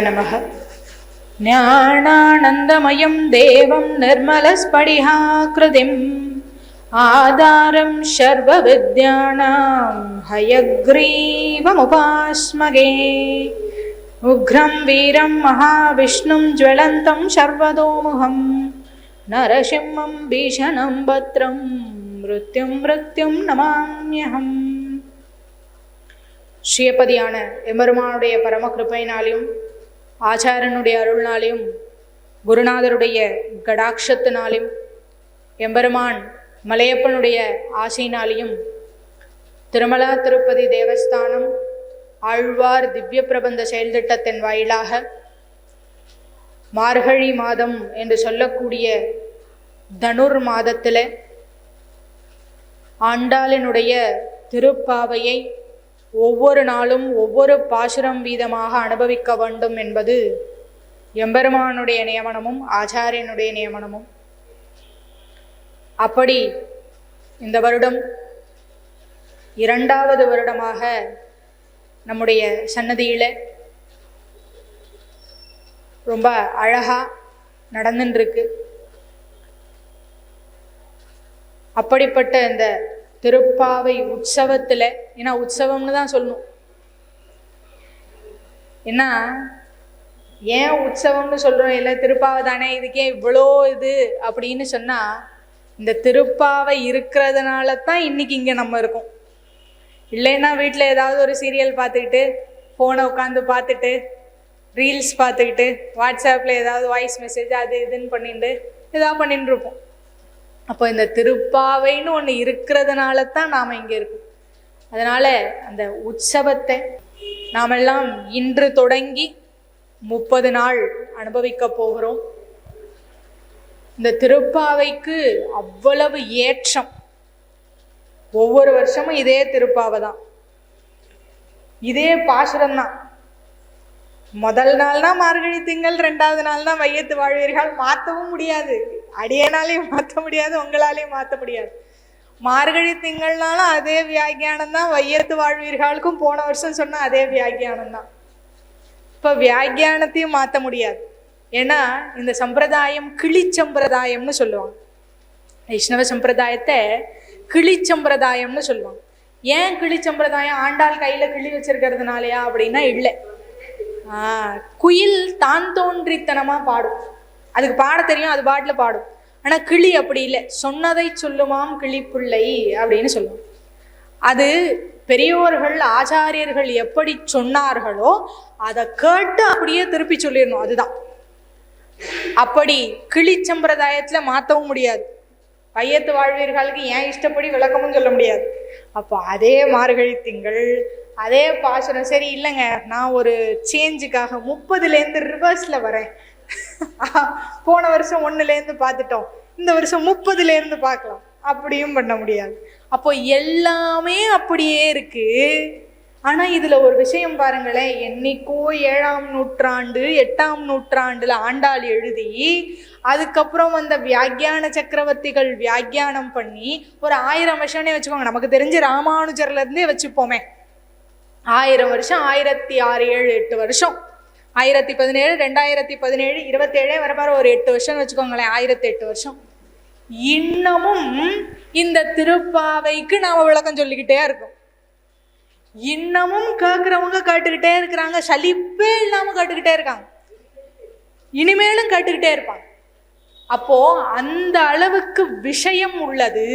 நமः. ஞானானந்தமயம் தேவம் நிர்மலஸ்படிகாக்ருதிம் ஆதாரம் சர்வ வித்யானாம் ஹயக்ரீவமுபாஸ்மகே. உக்ரம் வீரம் மகாவிஷ்ணும் ஜ்வலந்தம் சர்வதோமுகம் நரசிம்மம் பீஷணம் பத்ரம் மிருத்யும் மிருத்யும் நமாம்யஹம். ஸ்ரீயப்பதியான எம்பெருமானுடைய பரம கிருபையினாலையும் ஆச்சாரனுடைய அருள்னாலையும் குருநாதருடைய கடாட்சத்தினாலையும் எம்பெருமான் மலையப்பனுடைய ஆசையினாலையும் திருமலா திருப்பதி தேவஸ்தானம் ஆழ்வார் திவ்ய பிரபந்த செயல் திட்டத்தின் வாயிலாக மார்கழி மாதம் என்று சொல்லக்கூடிய தனுர் மாதத்தில் ஆண்டாளினுடைய திருப்பாவையை ஒவ்வொரு நாளும் ஒவ்வொரு பாசுரம் வீதமாக அனுபவிக்க வேண்டும் என்பது எம்பெருமானுடைய நியமனமும் ஆச்சாரியனுடைய நியமனமும். அப்படி இந்த வருடம் 2வது வருடமாக நம்முடைய சன்னதியில ரொம்ப அழகா நடந்துருக்கு. அப்படிப்பட்ட இந்த திருப்பாவை உற்சவத்துல, ஏன்னா உற்சவம்னு தான் சொல்லணும், ஏன்னா ஏன் உற்சவம்னு சொல்றோம், இல்லை திருப்பாவை தானே, இதுக்கே இவ்வளோ இது அப்படின்னு சொன்னா, இந்த திருப்பாவை இருக்கிறதுனால தான் இன்னைக்கு இங்க நம்ம இருக்கோம். இல்லைன்னா வீட்டில் ஏதாவது ஒரு சீரியல் பார்த்துக்கிட்டு ஃபோனை உட்காந்து பார்த்துட்டு ரீல்ஸ் பார்த்துக்கிட்டு வாட்ஸ்அப்பில் ஏதாவது வாய்ஸ் மெசேஜ் அது இதுன்னு பண்ணிட்டு ஏதாவது பண்ணிட்டு இருப்போம். அப்போ இந்த திருப்பாவைன்னு ஒன்று இருக்கிறதுனால தான் நாம் இங்கே இருக்கோம். அதனால் அந்த உற்சவத்தை நாமெல்லாம் இன்று தொடங்கி 30 நாள் அனுபவிக்க போகிறோம். இந்த திருப்பாவைக்கு அவ்வளவு ஏற்றம். ஒவ்வொரு வருஷமும் இதே திருப்பாவை தான், இதே பாசுரம் தான். முதல் நாள் தான் மார்கழி திங்கள், 2வது நாள் தான் வையத்து வாழ்வீர்கள். மாற்றவும் முடியாது, அடியனாலையும் மாற்ற முடியாது, உங்களாலையும் மாற்ற முடியாது. மார்கழி திங்கள்னாலும் அதே வியாக்கியானம் தான், வையத்து வாழ்வீர்களுக்கும் போன வருஷம் சொன்ன அதே வியாக்கியானம் தான். இப்போ வியாக்கியானத்தையும் மாற்ற முடியாது. ஏன்னா இந்த சம்பிரதாயம் கிளிச்சம்பிரதாயம்னு சொல்லுவாங்க. வைஷ்ணவ சம்பிரதாயத்தை கிளிச்சம்பிரதாயம்னு சொல்லுவாங்க. ஏன் கிளிச்சம்பிரதாயம்? ஆண்டாள் கையில கிளி வச்சிருக்கிறதுனாலயா அப்படின்னா இல்லை. குயில் தான் தோன்றித்தனமா பாடும், அதுக்கு பாட தெரியும், அது பாட்டில் பாடும். ஆனா கிளி அப்படி இல்லை, சொன்னதை சொல்லுமாம் கிளிப்பிள்ளை அப்படின்னு சொல்லுவோம். அது பெரியோர்கள் ஆச்சாரியர்கள் எப்படி சொன்னார்களோ அதை கேட்டு அப்படியே திருப்பி சொல்லிடணும், அதுதான். அப்படி கிளி சம்பிரதாயத்துல மாற்றவும் முடியாது. வையத்து வாழ்வீர்களுக்கு ஏன் இஷ்டப்படி விளக்கமும் சொல்ல முடியாது. அப்போ அதே மார்கழி திங்கள் அதே பாசுரம். சரி இல்லைங்க, நான் ஒரு சேஞ்சுக்காக 30லேருந்து ரிவர்ஸ்ல வரேன். போன வருஷம் 1லேருந்து பார்த்துட்டோம், இந்த வருஷம் 30லேருந்து பார்க்கலாம், அப்படியும் பண்ண முடியாது. அப்போ எல்லாமே அப்படியே இருக்கு. ஆனா இதுல ஒரு விஷயம் பாருங்களேன், என்னைக்கோ 7ஆம் நூற்றாண்டு 8ஆம் நூற்றாண்டுல ஆண்டாள் எழுதி, அதுக்கப்புறம் வந்த வியாக்கியான சக்கரவர்த்திகள் வியாக்கியானம் பண்ணி ஒரு 1000 வருஷம்னே வச்சுக்கோங்க, நமக்கு தெரிஞ்சு ராமானுஜர்ல இருந்தே வச்சுப்போமே, 1000 வருஷம், 1006, 7, 8 வருஷம், 1017, 2017, 27 வரப்பாரு, ஒரு 8 வருஷம் வச்சுக்கோங்களேன், 1008 வருஷம். இன்னமும் இந்த திருப்பாவைக்கு நாம விளக்கம் சொல்லிக்கிட்டே இருக்கோம். இன்னமும் கேட்கிறவங்க கேட்டுக்கிட்டே இருக்கிறாங்க, சலிப்பே இல்லாம கேட்டுக்கிட்டே இருக்காங்க, இனிமேலும் கேட்டுக்கிட்டே இருப்பாங்க. அப்போ அந்த அளவுக்கு விஷயம் உள்ளது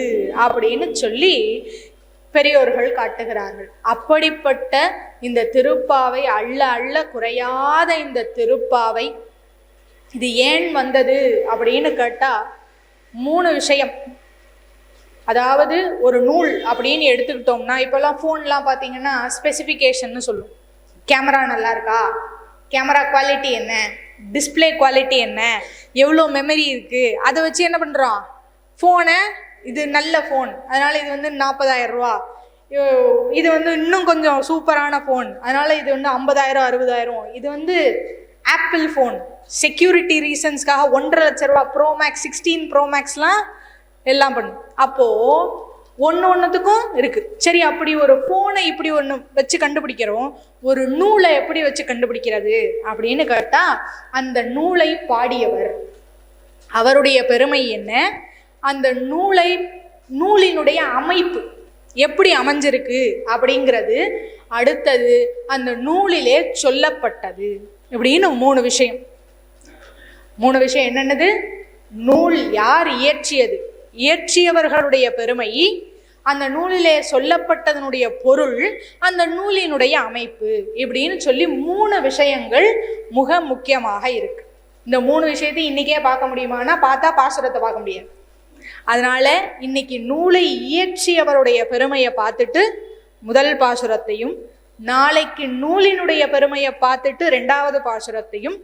அப்படின்னு சொல்லி பெரியோர்கள் காட்டுகிறார்கள். அப்படிப்பட்ட இந்த திருப்பாவை, அள்ள அள்ள குறையாத இந்த திருப்பாவை, இது ஏன் வந்தது அப்படின்னு கேட்டா 3 விஷயம். அதாவது ஒரு நூல் அப்படின்னு எடுத்துக்கிட்டோம்னா, இப்போல்லாம் ஃபோன்லாம் பார்த்தீங்கன்னா ஸ்பெசிஃபிகேஷன் சொல்லும். கேமரா நல்லா இருக்கா, கேமரா குவாலிட்டி என்ன, டிஸ்பிளே குவாலிட்டி என்ன, எவ்வளோ மெமரி இருக்குது, அதை வச்சு என்ன பண்ணுறோம், ஃபோனை இது நல்ல ஃபோன் அதனால் இது வந்து 40,000 ரூபா, இது வந்து இன்னும் கொஞ்சம் சூப்பரான ஃபோன் அதனால் இது வந்து 50,000 60,000, இது வந்து ஆப்பிள் ஃபோன் செக்யூரிட்டி ரீசன்ஸ்க்காக 1,50,000 ரூபா, ப்ரோ மேக்ஸ் 16 ப்ரோ மேக்ஸ்லாம் எல்லாம் பண்ணும். அப்போது ஒன்றுத்துக்கும் இருக்கு. சரி, அப்படி ஒரு போனை இப்படி ஒன்று வச்சு கண்டுபிடிக்கிறோம், ஒரு நூலை எப்படி வச்சு கண்டுபிடிக்கிறது அப்படின்னு கேட்டா, அந்த நூலை பாடியவர், அவருடைய பெருமை என்ன, அந்த நூலினுடைய அமைப்பு எப்படி அமைஞ்சிருக்கு அப்படிங்கிறது, அடுத்தது அந்த நூலிலே சொல்லப்பட்டது, இப்படின்னு மூணு விஷயம் என்னென்னது? நூல் யார் இயற்றியது, இயற்றியவர்களுடைய பெருமை, அந்த நூலிலே சொல்லப்பட்டதனுடைய பொருள், அந்த நூலினுடைய அமைப்பு, இப்படின்னு சொல்லி மூணு விஷயங்கள் மிக முக்கியமாக இருக்கு. இந்த மூணு விஷயத்தை இன்னைக்கே பார்க்க முடியுமானா பார்த்தா பாசுரத்தை பார்க்க முடியாது. அதனால இன்னைக்கு நூலை இயற்றியவருடைய பெருமையை பார்த்துட்டு முதல் பாசுரத்தையும், நாளைக்கு நூலினுடைய பெருமையை பார்த்துட்டு ரெண்டாவது பாசுரத்தையும்,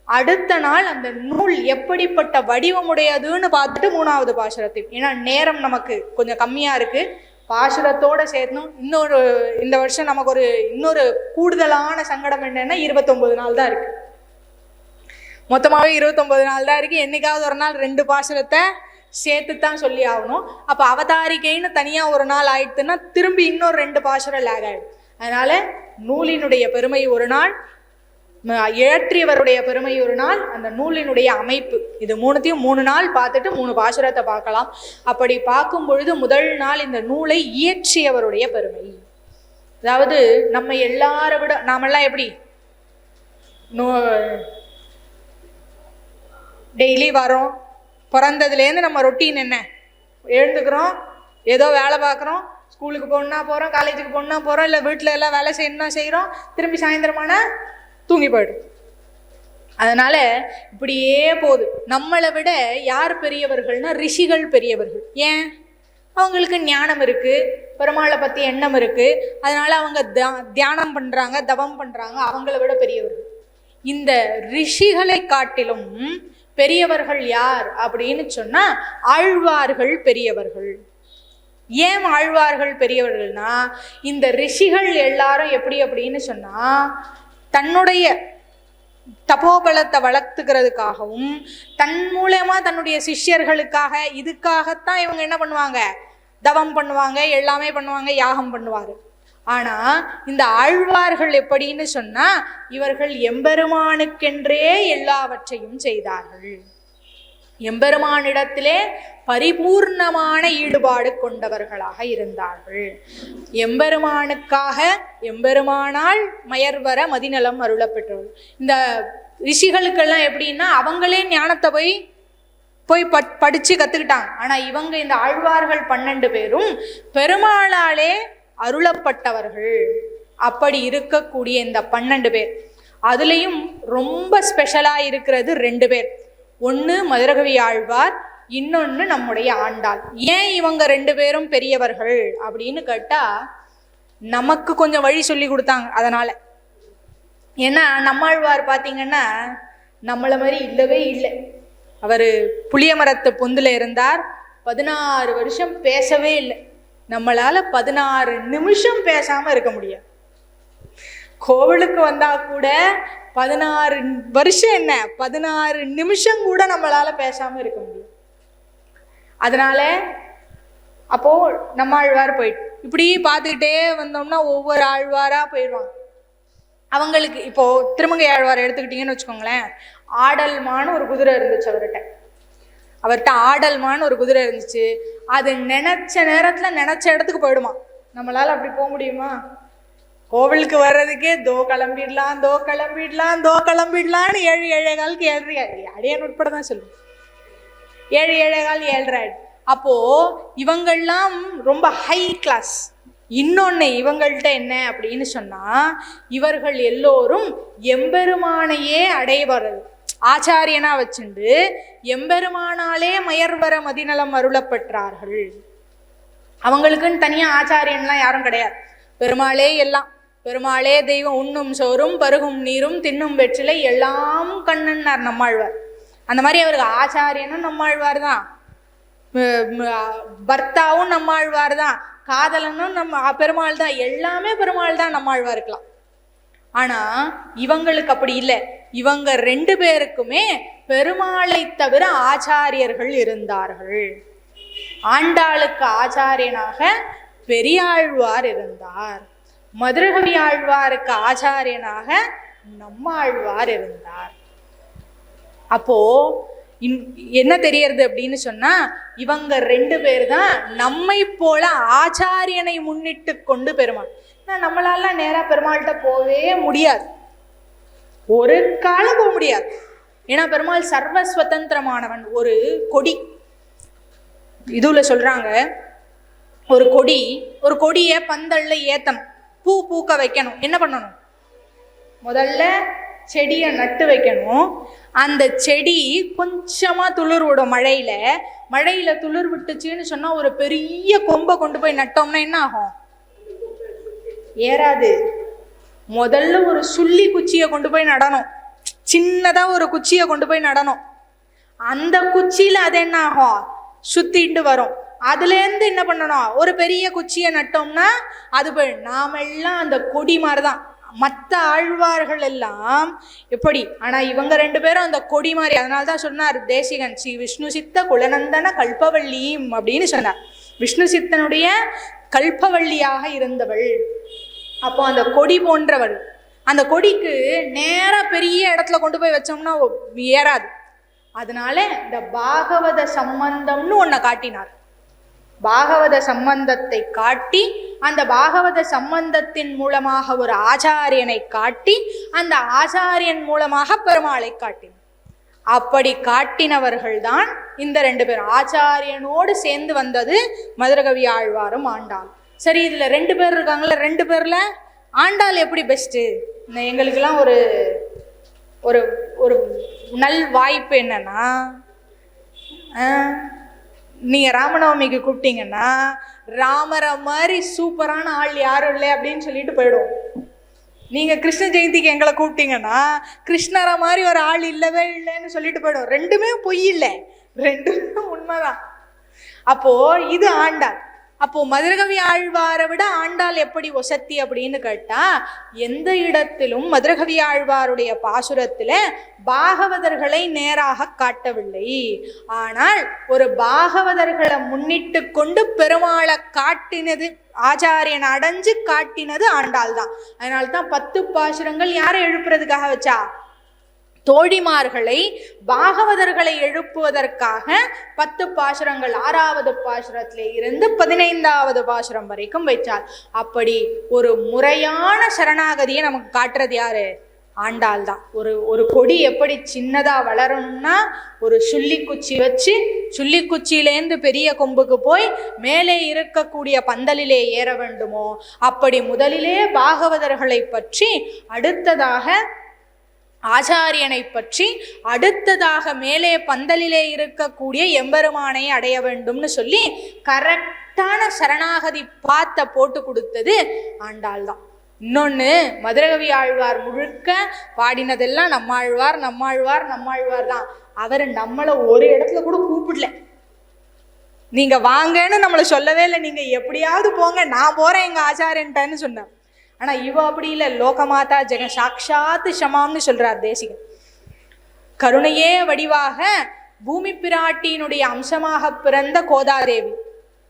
அடுத்த நாள் அந்த நூல் எப்படிப்பட்ட வடிவமுடையதுன்னு பார்த்துட்டு மூணாவது பாசுரத்தையும். ஏன்னா நேரம் நமக்கு கொஞ்சம் கம்மியா இருக்கு, பாசுரத்தோட சேர்த்தணும். இந்த வருஷம் நமக்கு இன்னொரு கூடுதலான சங்கடம் என்னன்னா 29 நாள் தான் இருக்கு. மொத்தமாகவே 29 நாள் தான் இருக்கு. என்னைக்காவது ஒரு நாள் 2 பாசுரத்தை சேர்த்து தான் சொல்லி ஆகணும். அப்போ அவதாரிக்கைன்னு தனியாக ஒரு நாள் ஆயிடுத்துன்னா திரும்பி இன்னொரு 2 பாசுரம் லேக் ஆகிடும். அதனால நூலினுடைய பெருமை ஒரு நாள், இயற்றியவருடைய பெருமை ஒரு நாள், அந்த நூலினுடைய அமைப்பு, இது மூணுத்தையும் 3 நாள் பார்த்துட்டு 3 பாசுரத்தை பார்க்கலாம். அப்படி பார்க்கும் பொழுது முதல் நாள் இந்த நூலை இயற்றியவருடைய பெருமை. அதாவது நம்ம எல்லாரை விட நாமெல்லாம் எப்படி டெய்லி வரோம், பிறந்ததுலேருந்து நம்ம ரொட்டீன் என்ன, எழுந்துக்கிறோம், ஏதோ வேலை பார்க்குறோம், ஸ்கூலுக்கு போகணுன்னா போகிறோம், காலேஜுக்கு போகணுன்னா போகிறோம், இல்லை வீட்டில் எல்லாம் வேலை செய்யணும்னா செய்கிறோம், திரும்பி சாயந்தரமான தூங்கி போய்டும். அதனால இப்படியே போகுது. நம்மளை விட யார் பெரியவர்கள்னா ரிஷிகள் பெரியவர்கள். ஏன்? அவங்களுக்கு ஞானம் இருக்கு, பெருமாளை பற்றி எண்ணம் இருக்கு, அதனால அவங்க தியானம் பண்ணுறாங்க, தவம் பண்ணுறாங்க, அவங்கள விட பெரியவர்கள். இந்த ரிஷிகளை காட்டிலும் பெரியவர்கள் யார் அப்படின்னு சொன்னா ஆழ்வார்கள் பெரியவர்கள். ஏன் ஆழ்வார்கள் பெரியவர்கள்னா, இந்த ரிஷிகள் எல்லாரும் எப்படி அப்படின்னு சொன்னா தன்னுடைய தபோபலத்தை வளர்த்துக்கிறதுக்காகவும் தன் மூலமா தன்னுடைய சிஷ்யர்களுக்காக இதுக்காகத்தான் இவங்க என்ன பண்ணுவாங்க, தவம் பண்ணுவாங்க, எல்லாமே பண்ணுவாங்க, யாகம் பண்ணுவாரு. ஆனா இந்த ஆழ்வார்கள் எப்படின்னு சொன்னா இவர்கள் எம்பெருமானுக்கென்றே எல்லாவற்றையும் செய்தார்கள். எம்பெருமானிடத்திலே பரிபூர்ணமான ஈடுபாடு கொண்டவர்களாக இருந்தார்கள். எம்பெருமானுக்காக எம்பெருமானால் மயர்வர மதிநலம் அருளப்பெற்றவர்கள். இந்த ரிஷிகளுக்கெல்லாம் எப்படின்னா அவங்களே ஞானத்தை போய் படிச்சு கத்துக்கிட்டாங்க. ஆனா இவங்க இந்த ஆழ்வார்கள் 12 பேரும் பெருமாளாலே அருளப்பட்டவர்கள். அப்படி இருக்கக்கூடிய இந்த 12 பேர், அதுலேயும் ரொம்ப ஸ்பெஷலா இருக்கிறது 2 பேர். ஒன்று மதுரகவி ஆழ்வார், இன்னொன்று நம்முடைய ஆண்டாள். ஏன் இவங்க 2 பேரும் பெரியவர்கள் அப்படின்னு கேட்டா நமக்கு கொஞ்சம் வழி சொல்லி கொடுத்தாங்க. அதனால ஏன்னா நம்மாழ்வார் பார்த்தீங்கன்னா நம்மளை மாதிரி இல்லவே இல்லை. அவர் புளிய மரத்து பொந்துல இருந்தார், 16 வருஷம் பேசவே இல்லை. நம்மளால 16 நிமிஷம் பேசாம இருக்க முடியாது. கோவிலுக்கு வந்தா கூட 16 வருஷம் என்ன 16 நிமிஷம் கூட நம்மளால பேசாம இருக்க முடியும். அதனால அப்போ நம்ம ஆழ்வார் போயிட்டு இப்படி பார்த்துக்கிட்டே வந்தோம்னா ஒவ்வொரு ஆழ்வாரா போயிடுவாங்க. அவங்களுக்கு இப்போ திருமங்கை ஆழ்வார் எடுத்துக்கிட்டீங்கன்னு வச்சுக்கோங்களேன், ஆடல்மான்னு ஒரு குதிரை இருந்துச்சு அவர்கிட்ட ஆடல்மான்னு ஒரு குதிரை இருந்துச்சு. அது நினைச்ச நேரத்துல நினைச்ச இடத்துக்கு போயிடுமா. நம்மளால அப்படி போக முடியுமா? கோவிலுக்கு வர்றதுக்கே தோ கிளம்பிடலான்னு 7 7:15 அடியான் உட்பட தான் சொல்லுவோம். 7 7:15 7:30. அப்போ இவங்கள்லாம் ரொம்ப ஹை கிளாஸ். இன்னொன்னு இவங்கள்ட்ட என்ன அப்படின்னு சொன்னா இவர்கள் எல்லோரும் எம்பெருமானையே அடைவர்கள் ஆச்சாரியனா வச்சுண்டு எம்பெருமானாலே மயர்வர மதிநலம் அருளப்பெற்றார்கள். அவங்களுக்குன்னு தனியா ஆச்சாரியன்லாம் யாரும் கிடையாது. பெருமாளே எல்லாம், பெருமாளே தெய்வம், உண்ணும் சோறும் பருகும் நீரும் தின்னும் வெற்றிலை எல்லாம் கண்ணன்னார் நம்மாழ்வார். அந்த மாதிரி அவருக்கு ஆச்சாரியனும் நம்மாழ்வார் தான், பர்த்தாவும் நம்மாழ்வார் தான், காதலனும் பெருமாள் தான், எல்லாமே பெருமாள் தான் நம்மாழ்வார் இருக்கலாம். ஆனா இவங்களுக்கு அப்படி இல்லை. இவங்க 2 பேருக்குமே பெருமாளை தவிர ஆச்சாரியர்கள் இருந்தார்கள். ஆண்டாளுக்கு ஆச்சாரியனாக பெரியாழ்வார் இருந்தார். மதுரகவி ஆழ்வாருக்கு ஆச்சாரியனாக நம்மாழ்வார் இருந்தார். அப்போ என்ன தெரியறது அப்படின்னு சொன்னா, இவங்க 2 பேர் தான் நம்மை போல ஆச்சாரியனை முன்னிட்டு கொண்டு பெருமாள். நம்மளால நேரா பெருமாள்கிட்ட போவே முடியாது, ஒரு காலம் போக முடியாது. ஏன்னா பெருமாள் சர்வ சுதந்திரமானவன். ஒரு கொடி, இதுல சொல்றாங்க, ஒரு கொடிய பந்தல்ல ஏத்தணும், பூ பூக்க வைக்கணும். என்ன பண்ணணும்? முதல்ல செடியை நட்டு வைக்கணும். அந்த செடி கொஞ்சமா துளிர் விடும். மழையில துளிர் விட்டுச்சுன்னு சொன்னா ஒரு பெரிய கொம்பை கொண்டு போய் நட்டோம்னா என்ன ஆகும்? ஏறாது. முதல்ல ஒரு சுள்ளி குச்சியை கொண்டு போய் நடணும், சின்னதா ஒரு குச்சியை கொண்டு போய் நடணும். அந்த குச்சியில அது என்ன ஆகும்? சுத்திட்டு வரும். அதுல இருந்து என்ன பண்ணணும்? ஒரு பெரிய குச்சியை நட்டோம்னா அது போய், நாமெல்லாம் அந்த கொடி மாதிரிதான். மற்ற ஆழ்வார்கள் எல்லாம் எப்படி, ஆனா இவங்க 2 பேரும் அந்த கொடி மாதிரி. அதனால்தான் சொன்னார் தேசிகன், ஸ்ரீ விஷ்ணு சித்த குலநந்தன கல்பவல்லியும் அப்படின்னு சொன்னார். விஷ்ணு சித்தனுடைய கல்பவல்லியாக இருந்தவள். அப்போ அந்த கொடி போன்றவள். அந்த கொடிக்கு நேரா பெரிய இடத்துல கொண்டு போய் வச்சோம்னா ஏறாது. அதனால இந்த பாகவத சம்பந்தம்னு ஒன்ன காட்டினார். பாகவத சம்பந்தத்தை காட்டி, அந்த பாகவத சம்பந்தத்தின் மூலமாக ஒரு ஆச்சாரியனை காட்டி, அந்த ஆச்சாரியன் மூலமாக பெருமாளை காட்டினார். அப்படி காட்டினவர்கள் தான் இந்த 2 பேர். ஆச்சாரியனோடு சேர்ந்து வந்தது மதுரகவி ஆழ்வாரும் ஆண்டாள். சரி, இதுல 2 பேர் இருக்காங்கல்ல, 2 பேர்ல ஆண்டாள் எப்படி பெஸ்ட்? எங்களுக்கெல்லாம் ஒரு ஒரு ஒரு நல் வாய்ப்பு என்னன்னா, நீங்க ராமநவமிக்கு கூப்பிட்டீங்கன்னா ராமரை மாதிரி சூப்பரான ஆள் யாரும் இல்லை அப்படின்னு சொல்லிட்டு போயிடுவோம். நீங்க கிருஷ்ண ஜெயந்திக்கு எங்களை கூப்பிட்டீங்கன்னா கிருஷ்ணரை மாதிரி ஒரு ஆள் இல்லவே இல்லைன்னு சொல்லிட்டு போயிடுவோம். 2மே பொய் இல்லை, 2மே உண்மைதான். அப்போ இது ஆண்டாள். அப்போ மதுரகவி ஆழ்வாரை விட ஆண்டாள் எப்படி ஒசத்தி அப்படின்னு கேட்டா, எந்த இடத்திலும் மதுரகவி ஆழ்வாருடைய பாசுரத்துல பாகவதர்களை நேராக காட்டவில்லை. ஆனால் ஒரு பாகவதர்களை முன்னிட்டு கொண்டு பெருமாளை காட்டினது, ஆச்சாரியன் அடைஞ்சு காட்டினது ஆண்டாள் தான். அதனால்தான் 10 பாசுரங்கள் யாரை எழுப்புறதுக்காக வச்சா? தோழிமார்களை, பாகவதர்களை எழுப்புவதற்காக 10 பாசுரங்கள் 6வது பாசுரத்திலே இருந்து 15வது பாசுரம் வரைக்கும் வைச்சார். அப்படி ஒரு முறையான சரணாகதியை நமக்கு காட்டுறது யாரு? ஆண்டாள் தான். ஒரு கொடி எப்படி சின்னதா வளரணும்னா ஒரு சுள்ளி குச்சி வச்சு, சுள்ளி குச்சியிலேருந்து பெரிய கொம்புக்கு போய் மேலே இருக்கக்கூடிய பந்தலிலே ஏற வேண்டுமோ, அப்படி முதலிலே பாகவதர்களை பற்றி, அடுத்ததாக ஆச்சாரியனை பற்றி, அடுத்ததாக மேலே பந்தலிலே இருக்கக்கூடிய எம்பெருமானை அடைய வேண்டும்னு சொல்லி கரெக்டான சரணாகதி பாத்த போட்டு கொடுத்தது ஆண்டாள் தான். இன்னொன்னு, மதுரகவி ஆழ்வார் முழுக்க பாடினதெல்லாம் நம்மாழ்வார் நம்மாழ்வார் நம்மாழ்வார் தான். அவர் நம்மளை ஒரு இடத்துல கூட கூப்பிடல. நீங்க வாங்கன்னு நம்மளை சொல்லவே இல்லை. நீங்க எப்படியாவது போங்க, நான் போறேன் எங்க ஆச்சாரியன்ட்டன்னு சொன்னார். ஆனா இவ அப்படி இல்லை. லோகமாதா ஜெக சாட்சாத் ஷமாம்னு சொல்றார் தேசிகன். கருணையே வடிவாக பூமி பிராட்டியினுடைய அம்சமாக பிறந்த கோதாதேவி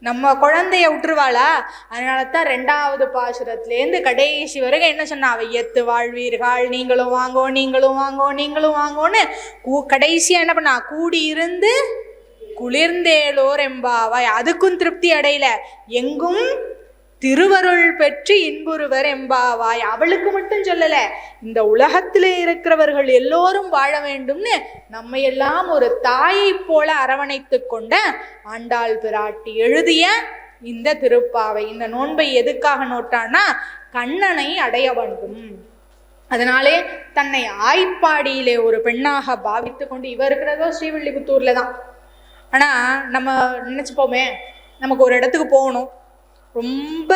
நம்ம குழந்தைய விட்டுருவாளா? அதனால தான் 2வது பாசுரத்திலேருந்து கடைசி வரைக்கும் என்ன சொன்னா, வையத்து வாழ்வீர்கள், நீங்களும் வாங்கோ நீங்களும் வாங்கோ நீங்களும் வாங்கோன்னு கடைசியா என்ன பண்ணா, கூடி இருந்து குளிர்ந்தேலோர் எம்பாவாய். அதுக்கும் திருப்தி அடையல. எங்கும் திருவருள் பெற்று இன்புறுவர் எம்பாவாய். அவளுக்கு மட்டும் சொல்லல, இந்த உலகத்திலே இருக்கிறவர்கள் எல்லோரும் வாழ வேண்டும்னு நம்ம எல்லாம் ஒரு தாயை போல அரவணைத்து கொண்ட ஆண்டாள் பிராட்டி எழுதிய இந்த திருப்பாவை. இந்த நோன்பை எதுக்காக நோட்டான்னா, கண்ணனை அடைய வேண்டும். அதனாலே தன்னை ஆய்ப்பாடியிலே ஒரு பெண்ணாக பாவித்து கொண்டு, இவ இருக்கிறதோ ஸ்ரீவில்லிபுத்தூர்ல தான். ஆனா நம்ம நினைச்சுப்போமே, நமக்கு ஒரு இடத்துக்கு போகணும், ரொம்ப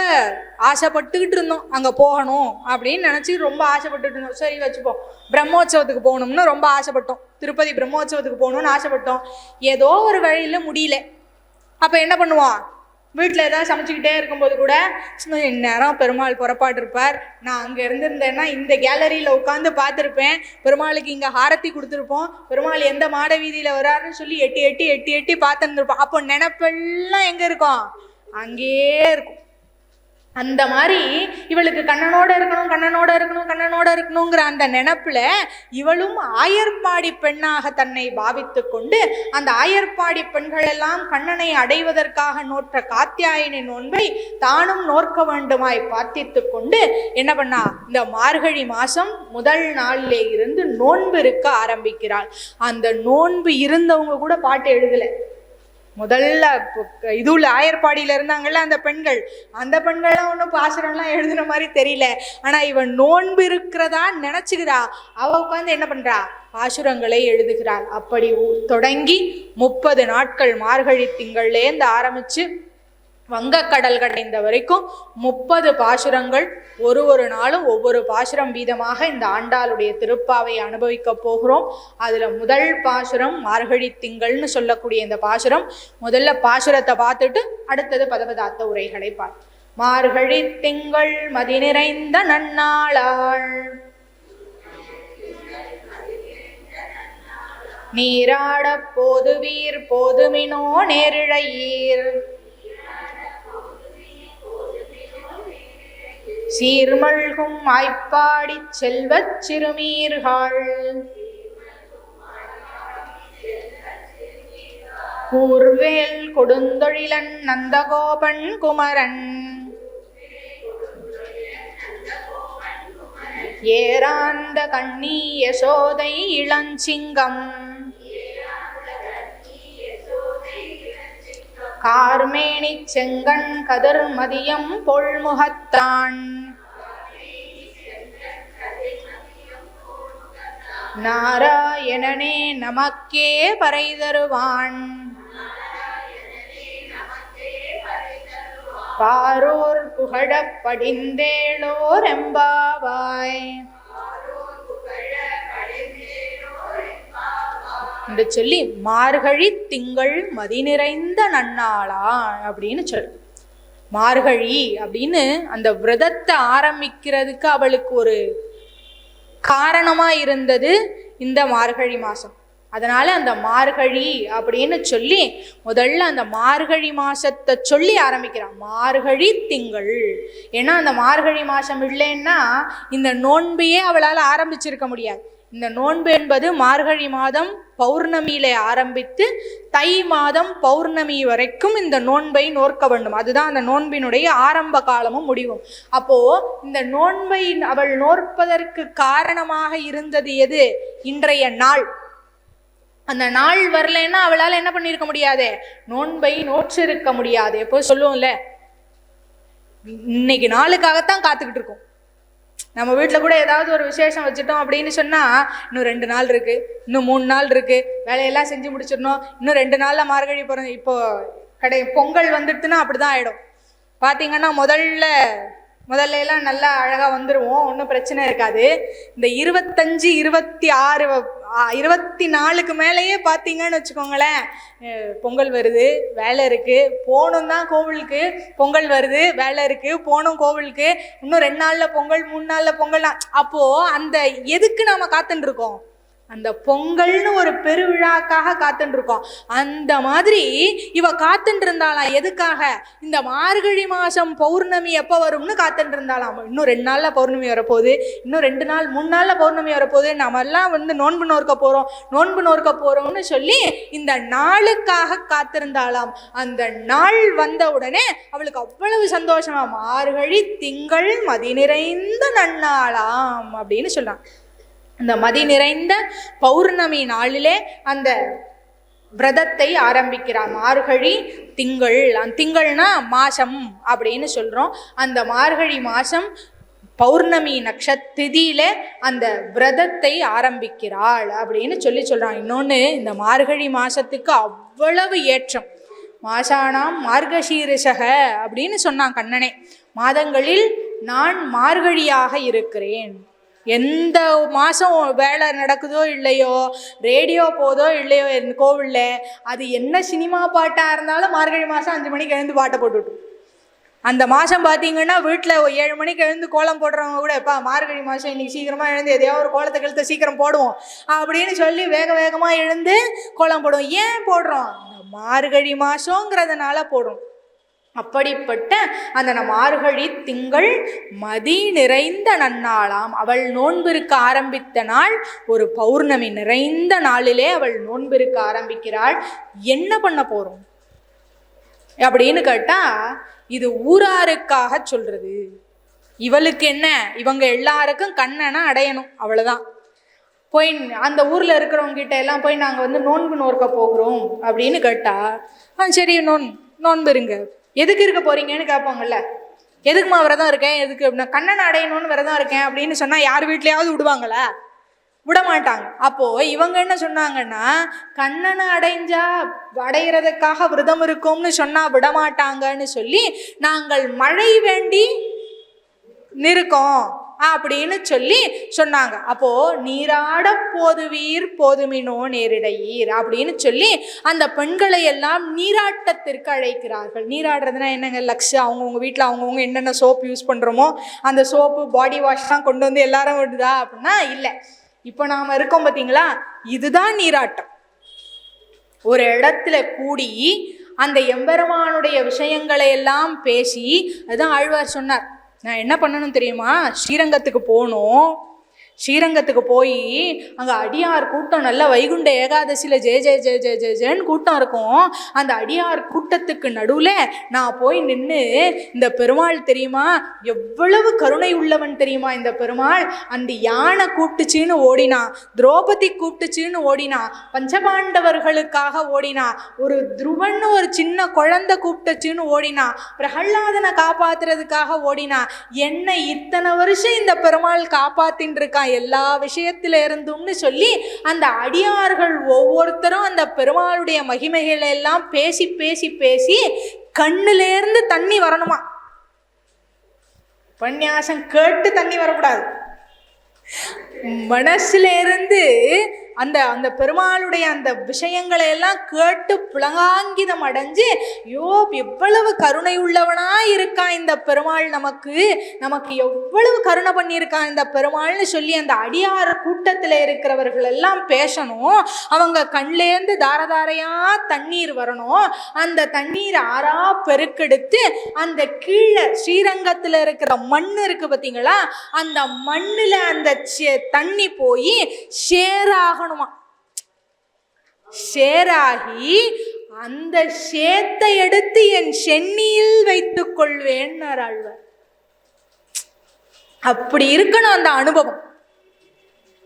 ஆசைப்பட்டுக்கிட்டு இருந்தோம், அங்கே போகணும் அப்படின்னு நினச்சி ரொம்ப ஆசைப்பட்டுட்டு இருந்தோம். சரி வச்சுப்போம், பிரம்மோற்சவத்துக்கு போகணும்னு ரொம்ப ஆசைப்பட்டோம், திருப்பதி பிரம்மோற்சவத்துக்கு போகணும்னு ஆசைப்பட்டோம். ஏதோ ஒரு வழியில் முடியல. அப்போ என்ன பண்ணுவோம்? வீட்டில் ஏதாவது சமைச்சிக்கிட்டே இருக்கும்போது கூட இந்நேரம் பெருமாள் புறப்பாடு இருப்பார், நான் அங்கே இருந்திருந்தேன்னா இந்த கேலரியில் உட்காந்து பார்த்துருப்பேன், பெருமாளுக்கு இங்கே ஹாரத்தி கொடுத்துருப்போம், பெருமாள் எந்த மாட வீதியில் வராருன்னு சொல்லி எட்டி எட்டி எட்டி எட்டி பார்த்துருந்துருப்போம். அப்போ நினப்பெல்லாம் எங்கே இருக்கும்? அங்கேயே இருக்கும். அந்த மாதிரி இவளுக்கு கண்ணனோட இருக்கணும் கண்ணனோட இருக்கணும் கண்ணனோட இருக்கணுங்கிற அந்த நினப்புல இவளும் ஆயர்பாடி பெண்ணாக தன்னை பாவித்து கொண்டு அந்த ஆயர்பாடி பெண்கள் எல்லாம் கண்ணனை அடைவதற்காக நோற்ற காத்தியாயனி நோன்பை தானும் நோற்க வேண்டுமாய் பார்த்தித்து கொண்டு என்ன பண்ணா, இந்த மார்கழி மாசம் முதல் நாளிலே இருந்து நோன்பு இருக்க ஆரம்பிக்கிறாள். அந்த நோன்பு இருந்தவங்க கூட பாட்டு எழுதல. முதல்ல இதுல ஆயர்பாடியில இருந்தாங்கல்ல அந்த பெண்கள்லாம் ஒன்றும் பாசுரம்லாம் எழுதுன மாதிரி தெரியல. ஆனா இவன் நோன்பு இருக்கிறதா நினைச்சுக்கிறா. அவ உட்காந்து என்ன பண்றா? பாசுரங்களை எழுதுகிறாள். அப்படி தொடங்கி 30 நாட்கள் மார்கழி திங்கள்லேருந்து ஆரம்பிச்சு வங்கக்கடல் கடைந்த வரைக்கும் 30 பாசுரங்கள், ஒரு நாளும் ஒவ்வொரு பாசுரம் வீதமாக இந்த ஆண்டாளுடைய திருப்பாவை அனுபவிக்க போகிறோம். அதுல முதல் பாசுரம் மார்கழி திங்கள்னு சொல்லக்கூடிய இந்த பாசுரம். முதல்ல பாசுரத்தை பார்த்துட்டு அடுத்தது பதபதார்த்த உரைகளை பார்த்து. மார்கழி திங்கள் மதி நிறைந்த நன்னாளாள் நீராட போதுவீர் போதுமினோ நேரிழையீர் சீர்மல்கும் ஆய்ப்பாடி செல்வச் சிறுமீர்கள் கூர்வேல் கொடுந்தொழிலன் நந்தகோபன் குமரன் ஏராந்த கண்ணி யசோதை இளஞ்சிங்கம் கார்மேனி செங்கண் கதிர் மதியம் பொல்முகத்தான் நாராயணனே நமக்கே பறை தருவான் பாரோர் புகழப் படிந்தேளோர் எம்பாவாய் என்று சொல்லி மார்கழி திங்கள் மதி நிறைந்த நன்னாளா அப்படின்னு சொல்லு. மார்கழி அப்படின்னு அந்த விரதத்தை ஆரம்பிக்கிறதுக்கு அவளுக்கு ஒரு காரணமா இருந்தது இந்த மார்கழி மாசம். அதனால அந்த மார்கழி அப்படின்னு சொல்லி முதல்ல அந்த மார்கழி மாசத்தை சொல்லி ஆரம்பிக்கிறான். மார்கழி திங்கள். ஏன்னா அந்த மார்கழி மாசம் இல்லைன்னா இந்த நோன்பையே அவளால் ஆரம்பிச்சிருக்க முடியாது. இந்த நோன்பு என்பது மார்கழி மாதம் பௌர்ணமியில ஆரம்பித்து தை மாதம் பௌர்ணமி வரைக்கும் இந்த நோன்பை நோற்க வேண்டும். அதுதான் அந்த நோன்பினுடைய ஆரம்ப காலமும் முடிவும். அப்போ இந்த நோன்பை அவள் நோற்பதற்கு காரணமாக இருந்தது எது? இன்றைய நாள். அந்த நாள் வரலைன்னா அவளால் என்ன பண்ணியிருக்க முடியாது? நோன்பை நோற்றிருக்க முடியாது. எப்போ சொல்லுவோம்ல, இன்னைக்கு நாளுக்காகத்தான் காத்துக்கிட்டு இருக்கோம். நம்ம வீட்டில் கூட ஏதாவது ஒரு விசேஷம் வச்சுட்டோம் அப்படின்னு சொன்னால் இன்னும் 2 நாள் இருக்குது, இன்னும் 3 நாள் இருக்குது, வேலையெல்லாம் செஞ்சு முடிச்சிடணும், இன்னும் 2 நாளில் மார்கழி பிறந்து இப்போ பொங்கல் வந்துடுதுன்னா அப்படி தான் ஆகிடும். பார்த்திங்கன்னா முதல்ல எல்லாம் நல்லா அழகாக வந்துடுவோம், ஒன்றும் பிரச்சனை இருக்காது. இந்த 25, 26, 24க்கு மேலேயே பார்த்தீங்கன்னு வச்சுக்கோங்களேன், பொங்கல் வருது, வேலை இருக்குது, போகணும் தான் கோவிலுக்கு, பொங்கல் வருது, வேலை இருக்குது, போகணும் கோவிலுக்கு, இன்னும் 2 நாளில் பொங்கல், 3 நாளில் பொங்கல். அப்போது அந்த எதுக்கு நாம் காத்துட்டுருக்கோம்? அந்த பொங்கல்னு ஒரு பெருவிழாக்காக காத்துட்டு இருக்கோம். அந்த மாதிரி இவ காத்துட்டு இருந்தாலாம். எதுக்காக? இந்த மார்கழி மாசம் பௌர்ணமி எப்போ வரும்னு காத்துட்டு இருந்தாலாம். இன்னும் 2 நாள்ல பௌர்ணமி வரப்போகுது, இன்னும் 2 நாள் 3 நாள்ல பௌர்ணமி வரப்போகுது, நம்ம எல்லாம் நோன்பு நோற்க போறோம்னு சொல்லி இந்த நாளுக்காக காத்திருந்தாலாம். அந்த நாள் வந்த உடனே அவளுக்கு அவ்வளவு சந்தோஷமா, மார்கழி திங்கள் மதி நிறைந்த நன்னாளாம் அப்படின்னு சொன்னான். இந்த மதி நிறைந்த பௌர்ணமி நாளிலே அந்த விரதத்தை ஆரம்பிக்கிறார். மார்கழி திங்கள், அந்த திங்கள்னா மாசம் அப்படின்னு சொல்றோம். அந்த மார்கழி மாசம் பௌர்ணமி திதியில அந்த விரதத்தை ஆரம்பிக்கிறாள் அப்படின்னு சொல்றாங்க. இன்னொன்று, இந்த மார்கழி மாசத்துக்கு அவ்வளவு ஏற்றம். மாசானாம் மார்கசீரிஷக அப்படின்னு சொன்னான் கண்ணனே. மாதங்களில் நான் மார்கழியாக இருக்கிறேன். எந்த மாதம் வேலை நடக்குதோ இல்லையோ, ரேடியோ போதோ இல்லையோ கோவிலில், அது என்ன சினிமா பாட்டாக இருந்தாலும் மார்கழி மாதம் 5 மணிக்கு எழுந்து பாட்டை போட்டுவிட்டு, அந்த மாதம் பார்த்தீங்கன்னா வீட்டில் 7 மணிக்கு எழுந்து கோலம் போடுறவங்க கூட, எப்பா மார்கழி மாதம் இன்னைக்கு சீக்கிரமாக எழுந்து எதையாவது ஒரு கோலத்தை கழுத்த சீக்கிரம் போடுவோம் அப்படின்னு சொல்லி வேக வேகமாக எழுந்து கோலம் போடுவோம். ஏன் போடுறோம்? மார்கழி மாதங்கிறதுனால போடுறோம். அப்படிப்பட்ட அந்த மார்கழி திங்கள் மதி நிறைந்த நன்னாளாம். அவள் நோன்பிருக்க ஆரம்பித்த நாள் ஒரு பௌர்ணமி நிறைந்த நாளிலே அவள் நோன்பிருக்க ஆரம்பிக்கிறாள். என்ன பண்ண போறோம் அப்படின்னு கேட்டா, இது ஊராருக்காக சொல்றது. இவளுக்கு என்ன, இவங்க எல்லாருக்கும் கண்ணனை அடையணும், அவ்வளவுதான். போய் அந்த ஊர்ல இருக்கிறவங்க கிட்ட எல்லாம் போய் நாங்க நோன்பு நோர்க்க போகிறோம் அப்படின்னு கேட்டா, சரி நோன்பு இருங்க. எதுக்கு இருக்க போறீங்கன்னு கேட்பாங்கல்ல. எதுக்குமா விரதம் இருக்கேன், எதுக்கு அப்படின்னா கண்ணனை அடையணும்னு விரதம் இருக்கேன் அப்படின்னு சொன்னா யார் வீட்லயாவது விடுவாங்களா? விட மாட்டாங்க. அப்போ இவங்க என்ன சொன்னாங்கன்னா, கண்ணனை அடைகிறதுக்காக விரதம் இருக்கோம்னு சொன்னா விட மாட்டாங்கன்னு சொல்லி, நாங்கள் மழை வேண்டி நிற்கோம் அப்படின்னு சொல்லி சொன்னாங்க. அப்போ நீராட போதுவீர் போதுமினோ நேரிடையீர் அப்படின்னு சொல்லி அந்த பெண்களை எல்லாம் நீராட்டத்திற்கு அழைக்கிறார்கள். நீராடுறதுனா என்னங்க, லக்ஸ் அவங்கவுங்க வீட்டில் அவங்கவுங்க என்னென்ன சோப்பு யூஸ் பண்ணுறோமோ அந்த சோப்பு பாடி வாஷ்லாம் கொண்டு வந்து எல்லாரும் விடுதா அப்படின்னா இல்லை. இப்போ நாம் இருக்கோம் பார்த்தீங்களா, இதுதான் நீராட்டம். ஒரு இடத்துல கூடி அந்த எம்பெருமானுடைய விஷயங்களை எல்லாம் பேசி, அதுதான் ஆழ்வார் சொன்னார், நான் என்ன பண்ணணும் தெரியுமா, ஸ்ரீரங்கத்துக்கு போகணும். ஸ்ரீரங்கத்துக்கு போய் அங்கே அடியார் கூட்டம், நல்ல வைகுண்ட ஏகாதசியில் ஜெய ஜெய ஜெய ஜெய ஜெய ஜெயன்னு கூட்டம் இருக்கும். அந்த அடியார் கூட்டத்துக்கு நடுவில் நான் போய் நின்று, இந்த பெருமாள் தெரியுமா எவ்வளவு கருணை உள்ளவன் தெரியுமா இந்த பெருமாள், அந்த யானை கூப்பிட்டுச்சின்னு ஓடினா, திரௌபதி கூப்பிட்டுச்சின்னு ஓடினா, பஞ்சபாண்டவர்களுக்காக ஓடினா, ஒரு துருவன் ஒரு சின்ன குழந்தை கூப்பிட்டுச்சின்னு ஓடினா, பிரகல்லாதனை காப்பாத்துறதுக்காக ஓடினா, என்னை இத்தனை வருஷம் இந்த பெருமாள் காப்பாத்தின்னு இருக்கான் எல்லா விஷயத்தில இருந்தும்னு சொல்லி அந்த அடியார்கள் ஒவ்வொருத்தரும் அந்த பெருமாளுடைய மகிமைகளை எல்லாம் பேசி பேசி பேசி கண்ணுல இருந்து தண்ணி வரணுமா. உபன்யாசம் கேட்டு தண்ணி வரக்கூடாது, மனசுல இருந்து அந்த அந்த பெருமாளுடைய அந்த விஷயங்களை எல்லாம் கேட்டு புலங்காங்கிதம் அடைஞ்சு, யோ எவ்வளவு கருணை உள்ளவனா இருக்கான் இந்த பெருமாள், நமக்கு நமக்கு எவ்வளவு கருணை பண்ணியிருக்கான் இந்த பெருமாள்னு சொல்லி அந்த அடியார் கூட்டத்தில் இருக்கிறவர்கள் எல்லாம் பேசணும். அவங்க கண்லேருந்து தாரதாரையா தண்ணீர் வரணும். அந்த தண்ணீர் ஆறா பெருக்கெடுத்து அந்த கீழே ஸ்ரீரங்கத்தில் இருக்கிற மண் இருக்கு பார்த்தீங்களா, அந்த மண்ணில் அந்த தண்ணி போய் சேராகணுமா. சேராகி அந்த சேத்தை எடுத்து என் சென்னியில் வைத்துக் கொள்வேன் ஆழ்வார். அப்படி இருக்கணும் அந்த அனுபவம்.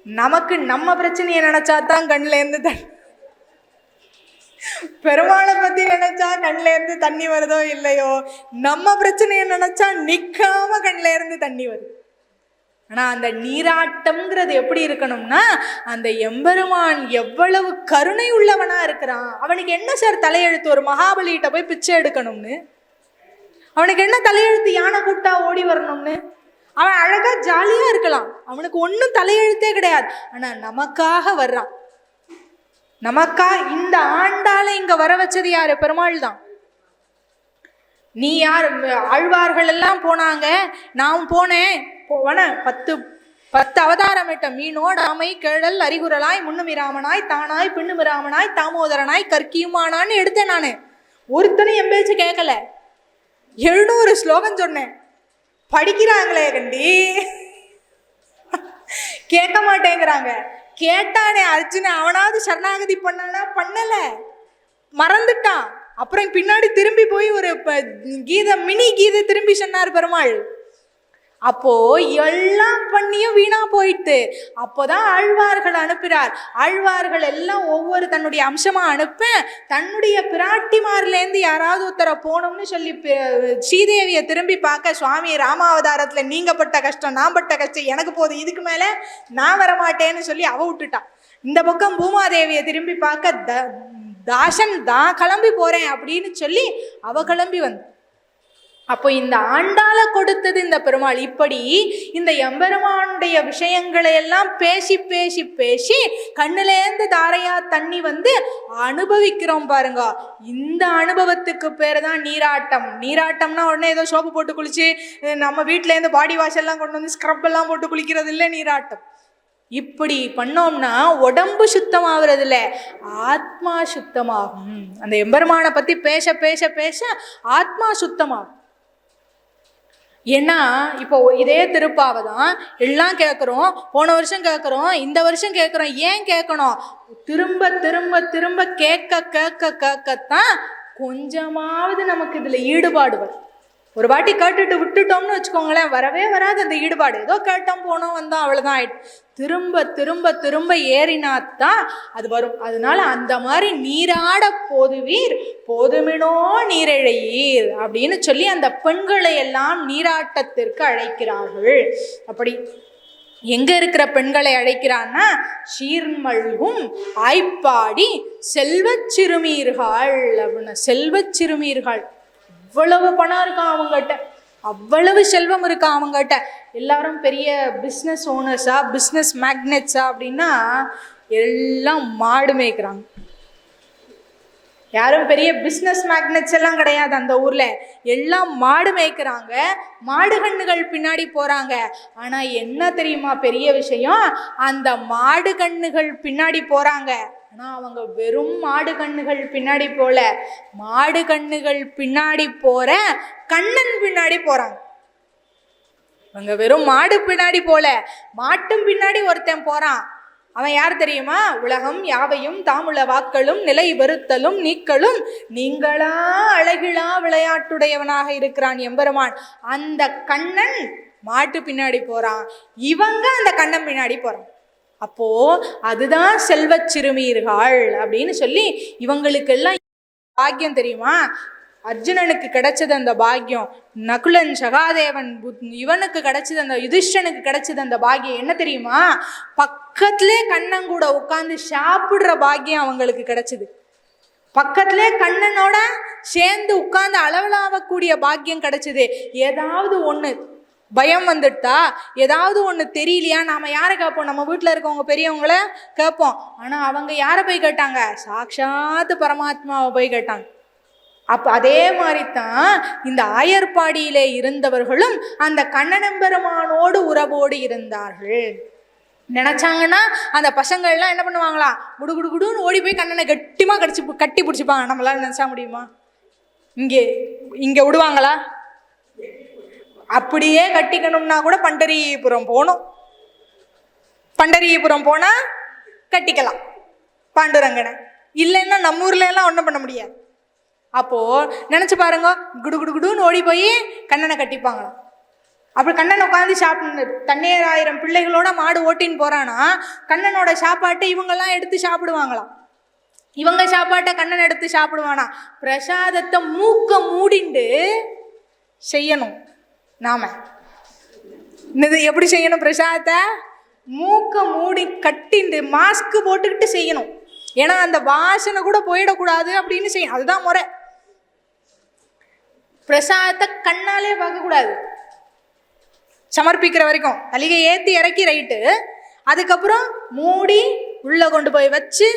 நமக்கு நம்ம பிரச்சனையை நினைச்சாதான் கண்ணுல இருந்து தண்ணி, பெருமாளை பத்தி நினைச்சா கண்ணுல இருந்து தண்ணி வருதோ இல்லையோ, நம்ம பிரச்சனையை நினைச்சா நிக்காம கண்ணுல இருந்து தண்ணி வருது. ஆனா அந்த நீராட்டம்ங்கிறது எப்படி இருக்கணும்னா, அந்த எம்பெருமான் எவ்வளவு கருணை உள்ளவனா இருக்கிறான். அவனுக்கு என்ன சார் தலையெழுத்து, ஒரு மகாபலிகிட்ட போய் பிச்சை எடுக்கணும்னு? அவனுக்கு என்ன தலையெழுத்து, யானை கூப்பிட்டா ஓடி வரணும்னு? அவன் அழகா ஜாலியா இருக்கலாம், அவனுக்கு ஒன்றும் தலையெழுத்தே கிடையாது. ஆனா நமக்காக வர்றான். நமக்கா இந்த ஆண்டால இங்க வர வச்சது யாரு? பெருமாள் தான். நீ யார்? ஆழ்வார்கள் எல்லாம் போனாங்க, நான் போனேன். போன 10 அவதாரம் விட்ட மீனோட ஆமை கேழல் அறிகுறலாய் முன்னுமிராமனாய் தானாய் பின்னுமிராமனாய் தாமோதரனாய் கற்கியுமானான்னு எடுத்தேன் நானு. ஒருத்தனும் என் பேச்சு கேட்கல. 700 ஸ்லோகம் சொன்னேன். படிக்கிறாங்களே கண்டி, கேட்க மாட்டேங்கிறாங்க. கேட்டானே அர்ஜுன, அவனாவது சரணாகதி பண்ணானா? பண்ணல, மறந்துட்டான். அப்புறம் பின்னாடி திரும்பி போய் ஒரு மினி கீதை திரும்பி சொன்னார் பெருமாள். அப்போ எல்லாம் பண்ணியும் வீணா போயிட்டு, அப்போதான் ஆழ்வார்கள் அனுப்புகிறார். ஆழ்வார்கள் எல்லாம் ஒவ்வொரு தன்னுடைய அம்சமா அனுப்ப, தன்னுடைய பிராட்டிமார்லேருந்து யாராவது ஒருத்தரை போகணும்னு சொல்லி ஸ்ரீதேவியை திரும்பி பார்க்க, சுவாமி ராமாவதாரத்துல நீங்கப்பட்ட கஷ்டம், நான் பட்ட கஷ்டம் எனக்கு போதும், இதுக்கு மேல நான் வரமாட்டேன்னு சொல்லி அவ விட்டுட்டான். இந்த பக்கம் பூமாதேவியை திரும்பி பார்க்க, தாசன் தான் கிளம்பி போறேன் அப்படின்னு சொல்லி அவ கிளம்பி வந்து அப்போ இந்த ஆண்டாள கொடுத்தது இந்த பெருமாள். இப்படி இந்த எம்பெருமானுடைய விஷயங்களை எல்லாம் பேசி பேசி பேசி கண்ணுலேருந்து தாரையா தண்ணி வந்து அனுபவிக்கிறோம் பாருங்க. இந்த அனுபவத்துக்கு பேர் தான் நீராட்டம். நீராட்டம்னா உடனே ஏதோ சோப்பு போட்டு குளிச்சு நம்ம வீட்டிலேருந்து பாடி வாஷ் எல்லாம் கொண்டு வந்து ஸ்க்ரப் எல்லாம் போட்டு குளிக்கிறது இல்லை நீராட்டம். இப்படி பண்ணோம்னா உடம்பு சுத்தமாகிறது இல்லை, ஆத்மா சுத்தமாகும். அந்த எம்பெருமானை பத்தி பேச பேச பேச ஆத்மா சுத்தமாகும். ஏன்னா இப்போ இதே திருப்பாவை தான் எல்லாம் கேட்குறோம், போன வருஷம் கேட்குறோம், இந்த வருஷம் கேட்குறோம். ஏன் கேட்கணும்? திரும்ப திரும்ப திரும்ப கேட்க கேட்க கேட்கத்தான் கொஞ்சமாவது நமக்கு இதுல ஈடுபாடு வரும். ஒரு வாட்டி கேட்டுட்டு விட்டுட்டோம்னு வச்சுக்கோங்களேன், வரவே வராது அந்த ஈடுபாடு. ஏதோ கேட்டோம் போனோம் வந்தோம் அவ்வளோதான் ஆயிடுச்சு. திரும்ப திரும்ப திரும்ப ஏறினாத்தான் அது வரும். அதனால அந்த மாதிரி நீராட போதுவீர் போதுமினோ நீரிழையீர் அப்படின்னு சொல்லி அந்த பெண்களை எல்லாம் நீராட்டத்திற்கு அழைக்கிறார்கள். அப்படி எங்க இருக்கிற பெண்களை அழைக்கிறான்னா, சீர்மல்கும் ஆய்ப்பாடி செல்வச் சிறுமீர்கள் அப்படின்னு. செல்வச் சிறுமீர்கள், அவ்வளவு பணம் இருக்கா அவங்ககிட்ட, அவ்வளவு செல்வம் இருக்கா அவங்ககிட்ட. எல்லாரும் பெரிய பிஸ்னஸ் ஓனர்ஸா, பிஸ்னஸ் மேக்னெட்ஸா அப்படின்னா எல்லாம் மாடு மேய்க்கிறாங்க. யாரும் பெரிய பிஸ்னஸ் மேக்னெட்ஸ் எல்லாம் கிடையாது அந்த ஊர்ல. எல்லாம் மாடு மேய்க்கிறாங்க, மாடு கண்ணுகள் பின்னாடி போறாங்க. ஆனா என்ன தெரியுமா பெரிய விஷயம்? அந்த மாடு கண்ணுகள் பின்னாடி போறாங்க, ஆனா அவங்க வெறும் மாடு கண்ணுகள் பின்னாடி போல, மாடு கண்ணுகள் பின்னாடி போற கண்ணன் பின்னாடி போறாங்க. அவங்க வெறும் மாடு பின்னாடி போல, மாட்டும் பின்னாடி ஒருத்தன் போறான். அவன் யார் தெரியுமா? உலகம் யாவையும் தாமுள வாக்களும் நிலை வெறுத்தலும் நீக்களும் நீங்களா அழகிலா விளையாட்டுடையவனாக இருக்கிறான் எம்பெருமான். அந்த கண்ணன் மாட்டு பின்னாடி போறான், இவங்க அந்த கண்ணன் பின்னாடி போறான். அப்போ அதுதான் செல்வச் சிறுமீர்கள் அப்படின்னு சொல்லி இவங்களுக்கெல்லாம் பாக்கியம் தெரியுமா? அர்ஜுனனுக்கு கிடைச்சது அந்த பாக்கியம், நகுலன் சகாதேவன் இவனுக்கு கிடைச்சது, அந்த யுதிஷ்டனுக்கு கிடைச்சது அந்த பாக்கியம் என்ன தெரியுமா? பக்கத்திலே கண்ணன் கூட உட்கார்ந்து சாப்பிடுற பாக்கியம் அவங்களுக்கு கிடைச்சது. பக்கத்திலே கண்ணனோட சேர்ந்து உட்கார்ந்து அளவலாவக்கூடிய பாக்கியம் கிடைச்சது. ஏதாவது ஒண்ணு பயம் வந்துட்டா, ஏதாவது ஒன்று தெரியலையா, நாம யாரை கேட்போம்? நம்ம வீட்டில் இருக்கவங்க பெரியவங்கள கேட்போம். ஆனா அவங்க யாரை போய் கேட்டாங்க? சாட்சாத்து பரமாத்மாவை போய் கேட்டாங்க. அப்ப அதே மாதிரிதான் இந்த ஆயர்பாடியிலே இருந்தவர்களும் அந்த கண்ணனம்பெருமானோடு உறவோடு இருந்தார்கள். நினைச்சாங்கன்னா அந்த பசங்கள்லாம் என்ன பண்ணுவாங்களாம், குடுகுடுன்னு ஓடி போய் கண்ணனை கட்டிமா கட்டி பிடிச்சிப்பாங்க. நம்மளால நினைச்சா முடியுமா? இங்க விடுவாங்களா? அப்படியே கட்டிக்கணும்னா கூட பண்டரிபுரம் போகணும். பண்டரிபுரம் போனா கட்டிக்கலாம் பாண்டுரங்கனை, இல்லைன்னா நம்ம ஊர்ல எல்லாம் ஒன்றும் பண்ண முடியாது. அப்போ நினைச்சு பாருங்க, குடுகுடுன்னு ஓடி போய் கண்ணனை கட்டிப்பாங்களாம். அப்படி கண்ணன் உட்காந்து சாப்பிட்டு தண்ணீராயிரம் பிள்ளைகளோட மாடு ஓட்டின்னு போறானா, கண்ணனோட சாப்பாட்டை இவங்கெல்லாம் எடுத்து சாப்பிடுவாங்களாம். இவங்க சாப்பாட்டை கண்ணன் எடுத்து சாப்பிடுவானா. பிரசாதத்தை மூக்க மூடிண்டு செய்யணும். நாம இது எப்படி செய்யணும்? பிரசாதத்தை மூக்க மூடி கட்டிண்டு மாஸ்க் போட்டுக்கிட்டு செய்யணும். ஏன்னா அந்த வாசனை கூட போயிடக்கூடாது அப்படின்னு செய்யணும். அதுதான் முறை. பிரசாதத்தை கண்ணாலே பார்க்கக்கூடாது. சமர்ப்பிக்கிற வரைக்கும் தலிகை ஏற்றி இறக்கி ரைட்டு, அதுக்கப்புறம் மூடி உள்ள கொண்டு போய் வச்சு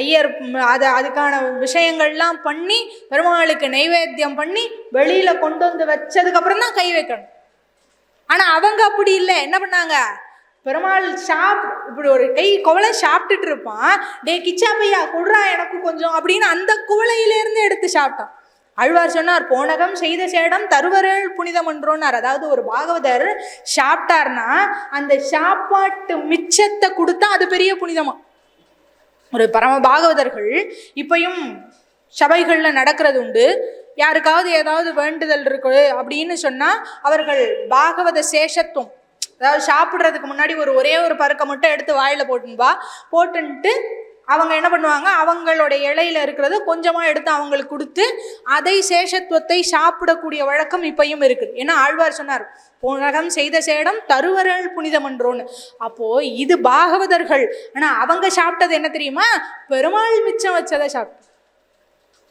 ஐயர் அதுக்கான விஷயங்கள்லாம் பண்ணி பெருமாளுக்கு நைவேத்தியம் பண்ணி வெளியில கொண்டு வந்து வச்சதுக்கப்புறம் தான் கை வைக்கணும். ஆனா அவங்க அப்படி இல்லை. என்ன பண்ணாங்க? பெருமாள் இப்படி ஒரு கை குவளை சாப்பிட்டுட்டு இருப்பான். டே கிச்சா பையா கொடுறா எனக்கு கொஞ்சம் அப்படின்னு அந்த குவளையிலேருந்து எடுத்து சாப்பிட்டான். ஆழ்வார் சொன்னார், போனகம் செய்த சேடம் தருவரல் புனிதம் என்றோன்னார். அதாவது ஒரு பாகவதர் சாப்பிட்டார்னா அந்த சாப்பாட்டு மிச்சத்தை கொடுத்தா அது பெரிய புனிதமா. ஒரு பரம பாகவதர்கள் இப்பயும் சபைகள்ல நடக்கிறது உண்டு. யாருக்காவது ஏதாவது வேண்டுதல் இருக்கு அப்படின்னு சொன்னா அவர்கள் பாகவத சேஷத்துவம், அதாவது சாப்பிட்றதுக்கு முன்னாடி ஒரே ஒரு பருக்கை மட்டும் எடுத்து வாயில போட்டுன்ட்டு அவங்க என்ன பண்ணுவாங்க, அவங்களுடைய இலையில இருக்கிறத கொஞ்சமா எடுத்து அவங்களுக்கு கொடுத்து அதை சேஷத்துவத்தை சாப்பிடக்கூடிய வழக்கம் இப்பயும் இருக்குது. ஏன்னா ஆழ்வார் சொன்னார், போனகம் செய்த சேடம் தருவரல் புனிதம் என்றோன்னு. அப்போ இது பாகவதர்கள். ஆனா அவங்க சாப்பிட்டது என்ன தெரியுமா? பெருமாள் மிச்சம் வச்சதை சாப்பிட்டு.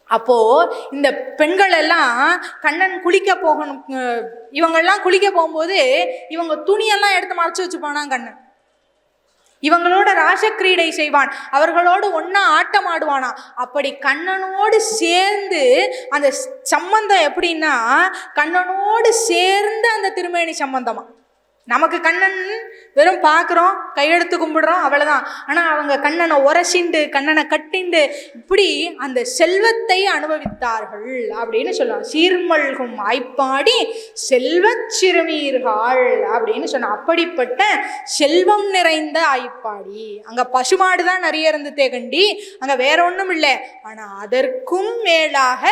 அப்போ இந்த பெண்கள் எல்லாம் கண்ணன் குளிக்க போகணும், இவங்கெல்லாம் குளிக்க போகும்போது இவங்க துணியெல்லாம் எடுத்து மறைச்சு வச்சு போனான் கண்ணன். இவங்களோட ராசக்கிரீடை செய்வான், அவர்களோடு ஒன்னா ஆட்டம் ஆடுவானா. அப்படி கண்ணனோடு சேர்ந்து அந்த சம்பந்தம் எப்படின்னா, கண்ணனோடு சேர்ந்து அந்த திருமேனி சம்பந்தமா. நமக்கு கண்ணன் வெறும் பார்க்குறோம், கையெடுத்து கும்பிடுறோம், அவ்வளோதான். ஆனால் அவங்க கண்ணனை உரசிண்டு கண்ணனை கட்டிண்டு இப்படி அந்த செல்வத்தை அனுபவித்தார்கள் அப்படின்னு சொல்லலாம். சீர்மல்கும் ஆய்ப்பாடி செல்வச் சிறுமீர்கள் அப்படின்னு சொன்னான். அப்படிப்பட்ட செல்வம் நிறைந்த ஆய்ப்பாடி. அங்கே பசுமாடு தான் நிறைய இருந்துட்டே கண்டி, அங்கே வேற ஒன்றும் இல்லை. ஆனால் அதற்கும் மேலாக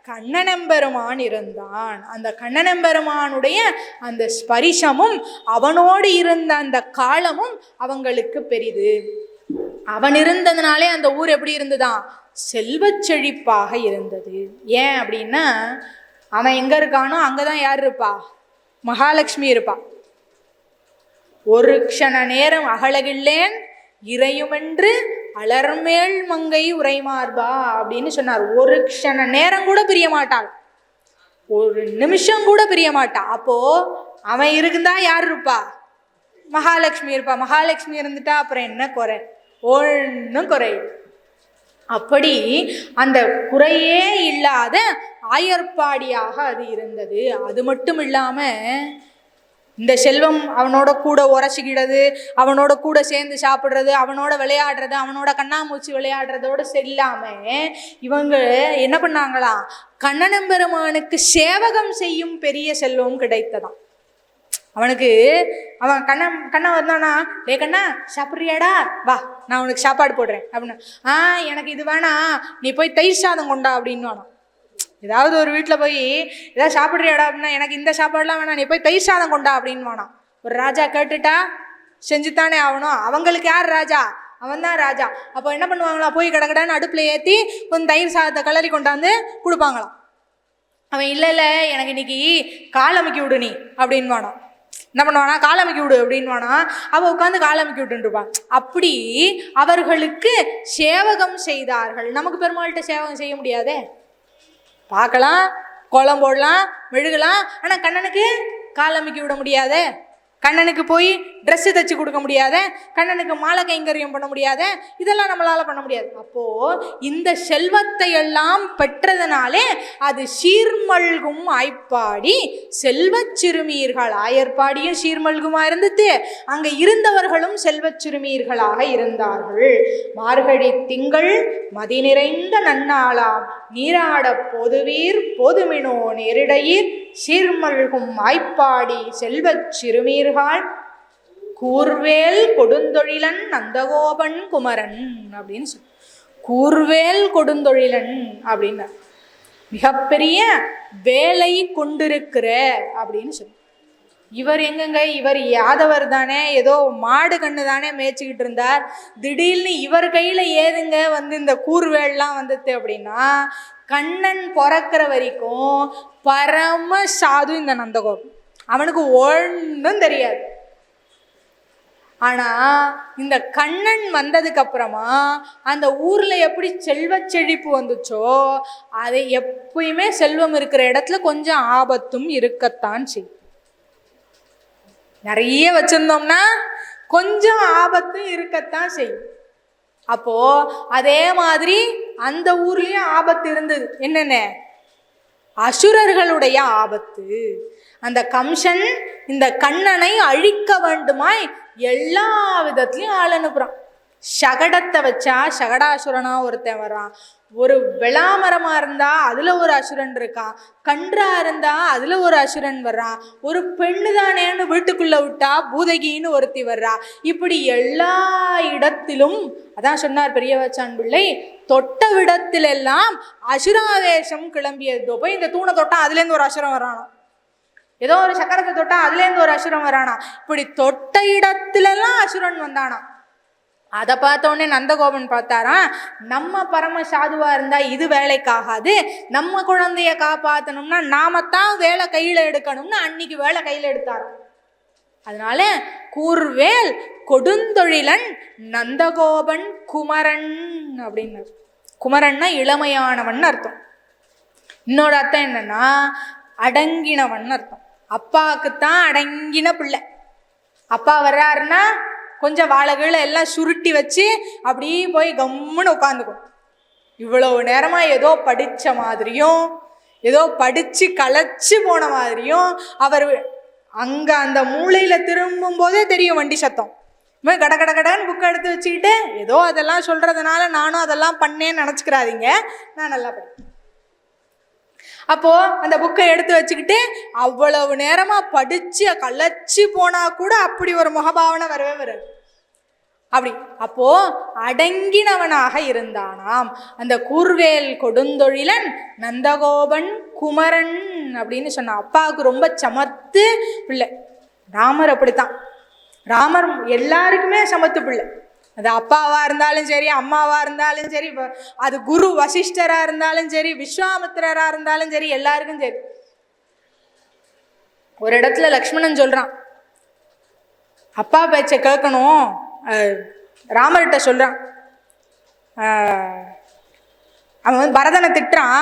கண்ணனெம்பெருமான் இருந்தான். அந்த கண்ணனெம்பெருமானுடைய அந்த ஸ்பரிசமும் அவனோடு இருந்த அந்த காலமும் அவங்களுக்கு பெரிது. அவன் இருந்ததுனாலே அந்த ஊர் எப்படி இருந்துதான், செல்வச் செழிப்பாக இருந்தது. ஏன் அப்படின்னா, அவன் எங்க இருக்கானோ அங்கதான் யார் இருப்பா, மகாலட்சுமி இருப்பா. ஒரு க்ஷண நேரம் அகலகில்லேன் இறையுமென்று அலர்மேல் மங்கை உரைமார்பா அப்படின்னு சொன்னார். ஒரு க்ஷண நேரம் கூட பிரிய மாட்டாள், ஒரு நிமிஷம் கூட பிரிய மாட்டா. அப்போ அவன் இருந்தா யார் இருப்பா, மகாலட்சுமி இருப்பா. மகாலட்சுமி இருந்துட்டா அப்புறம் என்ன குறை, ஒன்றும் குறை. அப்படி அந்த குறையே இல்லாத ஆயர்பாடியாக அது இருந்தது. அது மட்டும் இல்லாம இந்த செல்வம் அவனோட கூட உரசிக்கிடுறது, அவனோட கூட சேர்ந்து சாப்பிட்றது, அவனோட விளையாடுறது, அவனோட கண்ணாமூச்சி விளையாடுறதோடு செல்லாம இவங்க என்ன பண்ணாங்களாம், கண்ணனெம்பெருமானுக்கு சேவகம் செய்யும் பெரிய செல்வம் கிடைத்ததாம் அவனுக்கு. அவன் கண்ணன் வந்தானா, டே கண்ணா சாப்பிட்றியாடா, வா நான் உனக்கு சாப்பாடு போடுறேன் அப்படின்னா, எனக்கு இது வேணாம், நீ போய் தயிர் சாதம் கொண்டா அப்படின்னு வேணும். ஏதாவது ஒரு வீட்டில் போய் ஏதாவது சாப்பிட்றியாடா அப்படின்னா, எனக்கு இந்த சாப்பாடுலாம் வேணாம், நீ போய் தயிர் சாதம் கொண்டா அப்படின்னு வேணாம். ஒரு ராஜா கேட்டுட்டா செஞ்சுத்தானே ஆகணும். அவங்களுக்கு யார் ராஜா, அவன் தான் ராஜா. அப்போ என்ன பண்ணுவாங்களா, போய் கடகடான்னு அடுப்பில் ஏற்றி கொஞ்சம் தயிர் சாதத்தை கலரி கொண்டாந்து கொடுப்பாங்களாம். அவன் இல்லை எனக்கு இன்னைக்கு காலமைக்கி விடு நீ அப்படின்னு வேணும். என்ன பண்ணுவானா, காலமைக்கி விடு அப்படின்னு வேணா, அவள் உட்காந்து காலமைக்கி விட்டுருப்பான். அப்படி அவர்களுக்கு சேவகம் செய்தார்கள். நமக்கு பெருமாள்கிட்ட சேவகம் செய்ய முடியாதே, பார்க்கலாம், கோலம் போடலாம், மெழுகலாம், ஆனால் கண்ணனுக்கு காலமைக்கி விட முடியாத, கண்ணனுக்கு போய் ட்ரெஸ்ஸு தைச்சி கொடுக்க முடியாத, கண்ணனுக்கு மாலை கைங்கரியம் பண்ண முடியாத, இதெல்லாம் நம்மளால் பண்ண முடியாது. அப்போது இந்த செல்வத்தை எல்லாம் பெற்றதுனாலே அது சீர்மல்கும் ஆய்ப்பாடி செல்வச் சிறுமீர்கள். ஆயர்பாடியும் சீர்மல்குமா இருந்துட்டு அங்கே இருந்தவர்களும் செல்வச் சிறுமீர்களாக இருந்தார்கள். மார்கழி திங்கள் மதி நிறைந்த நன்னாளாம் நீராட போதுவீர் போதுமினோ நேரிடையீர் சீர்மல்கும் ஆய்ப்பாடி செல்வச் சிறுமீர்கள் கூர்வேல் கொடுந்தொழிலன் நந்தகோபன் குமரன் அப்படின்னு சொல்லி, கூர்வேல் கொடுந்தொழிலன் அப்படின்னா மிகப்பெரிய வேலை கொண்டிருக்கிற அப்படின்னு சொல்லி. இவர் எங்கங்க, இவர் யாதவர் தானே, ஏதோ மாடு கண்ணு தானே மேய்ச்சிக்கிட்டு இருந்தார், திடீர்னு இவர் கையில் ஏதுங்க வந்து இந்த கூர்வேல்லாம் வந்துட்டு அப்படின்னா, கண்ணன் பிறக்கிற வரைக்கும் பரம சாது இந்த நந்தகோபன், அவனுக்கு ஒன்றும் தெரியாது. ஆனா இந்த கண்ணன் வந்ததுக்கு அப்புறமா அந்த ஊர்ல எப்படி செல்வச் செழிப்பு வந்துச்சோ, அதை எப்பயுமே செல்வம் இருக்கிற இடத்துல கொஞ்சம் ஆபத்தும் இருக்கத்தான் செய்யும். நிறைய வச்சிருந்தோம்னா கொஞ்சம் ஆபத்தும் இருக்கத்தான் செய்யும். அப்போ அதே மாதிரி அந்த ஊர்லயும் ஆபத்து இருந்தது. என்னென்ன, அசுரர்களுடைய ஆபத்து. அந்த கம்சன் இந்த கண்ணனை அழிக்க வேண்டுமாய் எல்லா விதத்துலையும் ஆள் அனுப்புறான். சகடத்தை வச்சா சகடாசுரனா ஒருத்தன் வர்றான், ஒரு விளாமரமா இருந்தா அதுல ஒரு அசுரன் இருக்கான், கன்றா இருந்தா அதுல ஒரு அசுரன் வர்றான், ஒரு பெண்ணு தானேன்னு வீட்டுக்குள்ள விட்டா பூதகின்னு ஒருத்தி வர்றா. இப்படி எல்லா இடத்திலும், அதான் சொன்னார் பெரியவச்சான் பிள்ளை, தொட்ட விடத்திலெல்லாம் அசுராவேஷம் கிளம்பியதோ. போய் இந்த தூணை தொட்டா அதுலேருந்து ஒரு அசுரம் வரானோ, ஏதோ ஒரு சக்கரத்தை தொட்டா அதுலேருந்து ஒரு அசுரம் வரானா, இப்படி தொட்ட இடத்துலலாம் அசுரன் வந்தானா. அதை பார்த்தோடனே நந்தகோபன் பார்த்தாரா, நம்ம பரம சாதுவா இருந்தா இது வேலைக்காகாது, நம்ம குழந்தைய காப்பாற்றணும்னா நாமத்தான் வேலை கையில எடுக்கணும்னு அன்னைக்கு வேலை கையில எடுத்தாராம். அதனால கூர்வேல் கொடுந்தொழிலன் நந்தகோபன் குமரன் அப்படின்னார். குமரன்னா இளமையானவன் அர்த்தம். இன்னொரு அர்த்தம் என்னன்னா அடங்கினவன் அர்த்தம். அப்பாவுக்குத்தான் அடங்கின பிள்ளை. அப்பா வர்றாருன்னா கொஞ்சம் வாழைகளை எல்லாம் சுருட்டி வச்சு அப்படியே போய் கம்முன்னு உட்காந்துக்கும். இவ்வளவு நேரமா ஏதோ படிச்ச மாதிரியும் ஏதோ படிச்சு களைச்சு போன மாதிரியும் அவர் அங்க அந்த மூளையில திரும்பும் போதே தெரியும் வண்டி சத்தம். கட கட கடன்னு புக்கை எடுத்து வச்சுக்கிட்டு ஏதோ அதெல்லாம் சொல்றதுனால நானும் அதெல்லாம் பண்ணேன்னு நினைச்சுக்கிறாதீங்க, நான் நல்லா படிப்பேன். அப்போ அந்த புக்கை எடுத்து வச்சுக்கிட்டு அவ்வளவு நேரமா படிச்சு களைச்சு போனா கூட அப்படி ஒரு முகபாவனை வரவே வராது. அப்படி அப்போ அடங்கினவனாக இருந்தானாம் அந்த கூர்வேல் கொடுந்தொழிலன் நந்தகோபன் குமரன் அப்படின்னு சொன்ன. அப்பாவுக்கு ரொம்ப சமத்து பிள்ளை. ராமர் அப்படித்தான். ராமர் எல்லாருக்குமே சமத்து பிள்ளை. அது அப்பாவா இருந்தாலும் சரி, அம்மாவா இருந்தாலும் சரி, அது குரு வசிஷ்டரா இருந்தாலும் சரி, விஸ்வாமித்திரரா இருந்தாலும் சரி, எல்லாருக்கும் சரி. ஒரு இடத்துல லக்ஷ்மணன் சொல்றான், அப்பா பேச்சை கேட்கணும். ராமர்கிட்ட சொல்றான். அவன் பரதனை திட்டுறான்.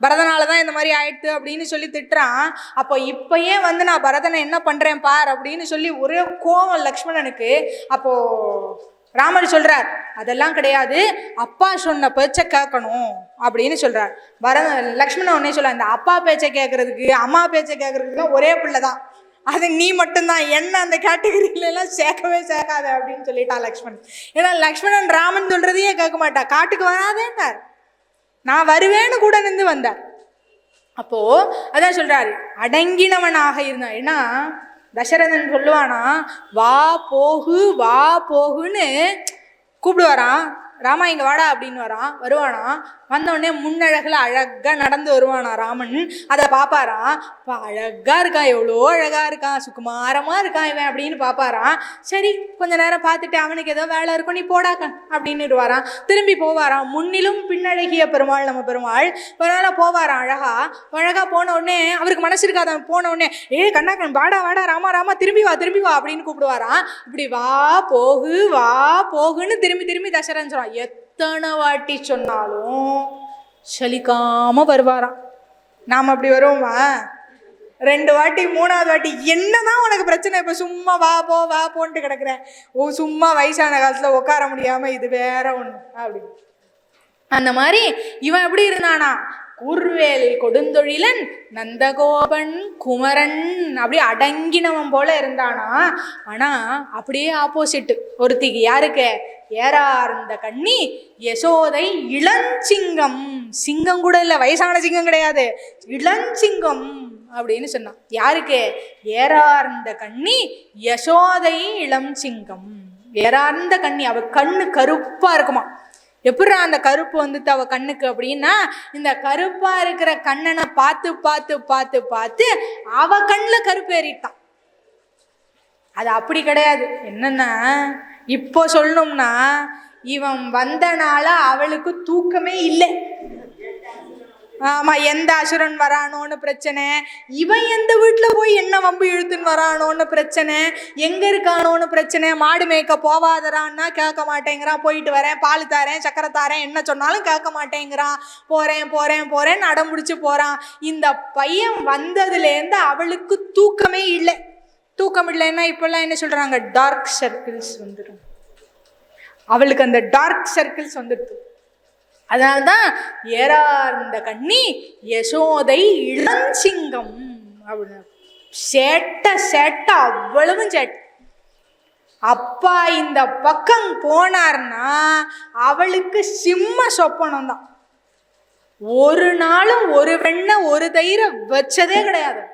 பரதனாலதான் இந்த மாதிரி ஆயிடுத்து அப்படின்னு சொல்லி திட்டுறான். அப்போ இப்பயே நான் பரதனை என்ன பண்றேன் பார் அப்படின்னு சொல்லி ஒரே கோவம் லக்ஷ்மணனுக்கு. அப்போ ராமர் சொல்றார், அதெல்லாம் கிடையாது, அப்பா சொன்ன பேச்சை கேட்கணும் அப்படின்னு சொல்றார். லக்ஷ்மணன் உடனே சொல்ல, இந்த அப்பா பேச்சை கேட்கறதுக்கு அம்மா பேச்சை கேட்கறதுக்கு ஒரே பிள்ளைதான், அது நீ மட்டும்தான், என்ன அந்த கேட்டகரியில எல்லாம் சேர்க்கவே சேர்க்காத அப்படின்னு சொல்லிட்டா லக்ஷ்மணன். ஏன்னா லக்ஷ்மணன் ராமன் சொல்றதையே கேட்க மாட்டா. காட்டுக்கு வராதேன்னார், நான் வருவேன்னு கூட நின்று வந்தார். அப்போ அதான் சொல்றாரு, அடங்கினவனாக இருந்தான். ஏன்னா தசரதன் சொல்லுவானா, வா போகு வா போகுன்னு கூப்பிடுவாரான். ராமா இங்க வாடா அப்படின்னு வருவானா. வந்தவுடனே முன்னழகுல அழகா நடந்து வருவானா ராமன். அதை பாப்பாரான். அழகா இருக்கான், எவ்வளோ அழகா இருக்கான், சுகுமாரமா இருக்கான் இவன் அப்படின்னு பாப்பாரான். சரி கொஞ்ச நேரம் பார்த்துட்டு அவனுக்கு ஏதோ வேலை இருக்கும், நீ போடாக்க அப்படின்னு இருவாரான். திரும்பி போவாரான். முன்னிலும் பின்னழகிய பெருமாள் நம்ம பெருமாள். அதனால போவாரான் அழகா. அழகா போன உடனே அவருக்கு மனசு இருக்காது. போன உடனே கண்ணாக்கன் வாடா வாடா ராமா ராமா திரும்பி வா அப்படின்னு கூப்பிடுவாரான். இப்படி வா போகுன்னு திரும்பி திரும்பி தசரன் சொல்றான். எத்தனை வாட்டி சொன்னாலும் சலிக்காம வருவாராம். நாம் அப்படி வருவோமா? 2 வாட்டி 3வது வாட்டி என்னதான் உனக்கு பிரச்சனை, இப்ப சும்மா வா போன்ட்டு கிடக்குறேன், சும்மா வயசான காலத்துல உட்கார முடியாம இது வேற ஒண்ணு அப்படி. அந்த மாதிரி இவன் எப்படி இருந்தானா, கூர்வேல் கொடுந்தொழிலன் நந்தகோபன் குமரன் அப்படி அடங்கினவன் போல இருந்தானா. ஆனா அப்படியே ஆப்போசிட் ஒருத்திக்கு. யாருக்கு? ஏறார்ந்த கண்ணி யசோதை இளஞ்சிங்கம். சிங்கம் கூட இல்லை, வயசான சிங்கம் கிடையாது, இளஞ்சிங்கம் அப்படின்னு சொன்னான். யாருக்கு? ஏறார்ந்த கண்ணி யசோதை இளம் சிங்கம். ஏறார்ந்த கண்ணி, அவ கண்ணு கருப்பா இருக்குமா. எப்படா அந்த கருப்பு வந்துட்டு அவ கண்ணுக்கு அப்படின்னா, இந்த கருப்பா இருக்கிற கண்ணனை பார்த்து பார்த்து பார்த்து பார்த்து அவ கண்ணுல கருப்பு ஏறிட்டான். அது அப்படி கிடையாது. என்னன்னா இப்போ சொல்லணும்னா, இவன் வந்தனால அவளுக்கு தூக்கமே இல்லை. ஆமா, எந்த அசுரன் வரானோன்னு பிரச்சனை, இவன் எந்த வீட்டுல போய் என்ன வம்பு இழுத்துன்னு வரானோன்னு பிரச்சனை, எங்க இருக்கானோன்னு பிரச்சனை. மாடு மேய்க்க போவாதரான்னா கேட்க மாட்டேங்கிறான். போயிட்டு வரேன், பால் தாரேன், சக்கரை தாரேன், என்ன சொன்னாலும் கேட்க மாட்டேங்கிறான். போறேன்னு அடம் பிடிச்சு போறான். இந்த பையன் வந்ததுலேருந்து அவளுக்கு தூக்கமே இல்லை. தூக்கம் இல்லைன்னா இப்பெல்லாம் என்ன சொல்றாங்க, டார்க் சர்க்கிள்ஸ் வந்துடும். அவளுக்கு அந்த டார்க் சர்க்கிள்ஸ் வந்துடுது. அதனால்தான் ஏறார்ந்த கண்ணி யசோதை இளஞ்சிங்கம் அப்படின்னு. சேட்ட அவ்வளவும் சேட்டை. அப்பா இந்த பக்கம் போனார்னா அவளுக்கு சிம்ம சொப்பனம் தான். ஒரு நாளும் ஒரு வெண்ணெய் ஒரு தயிரை வச்சதே கிடையாது.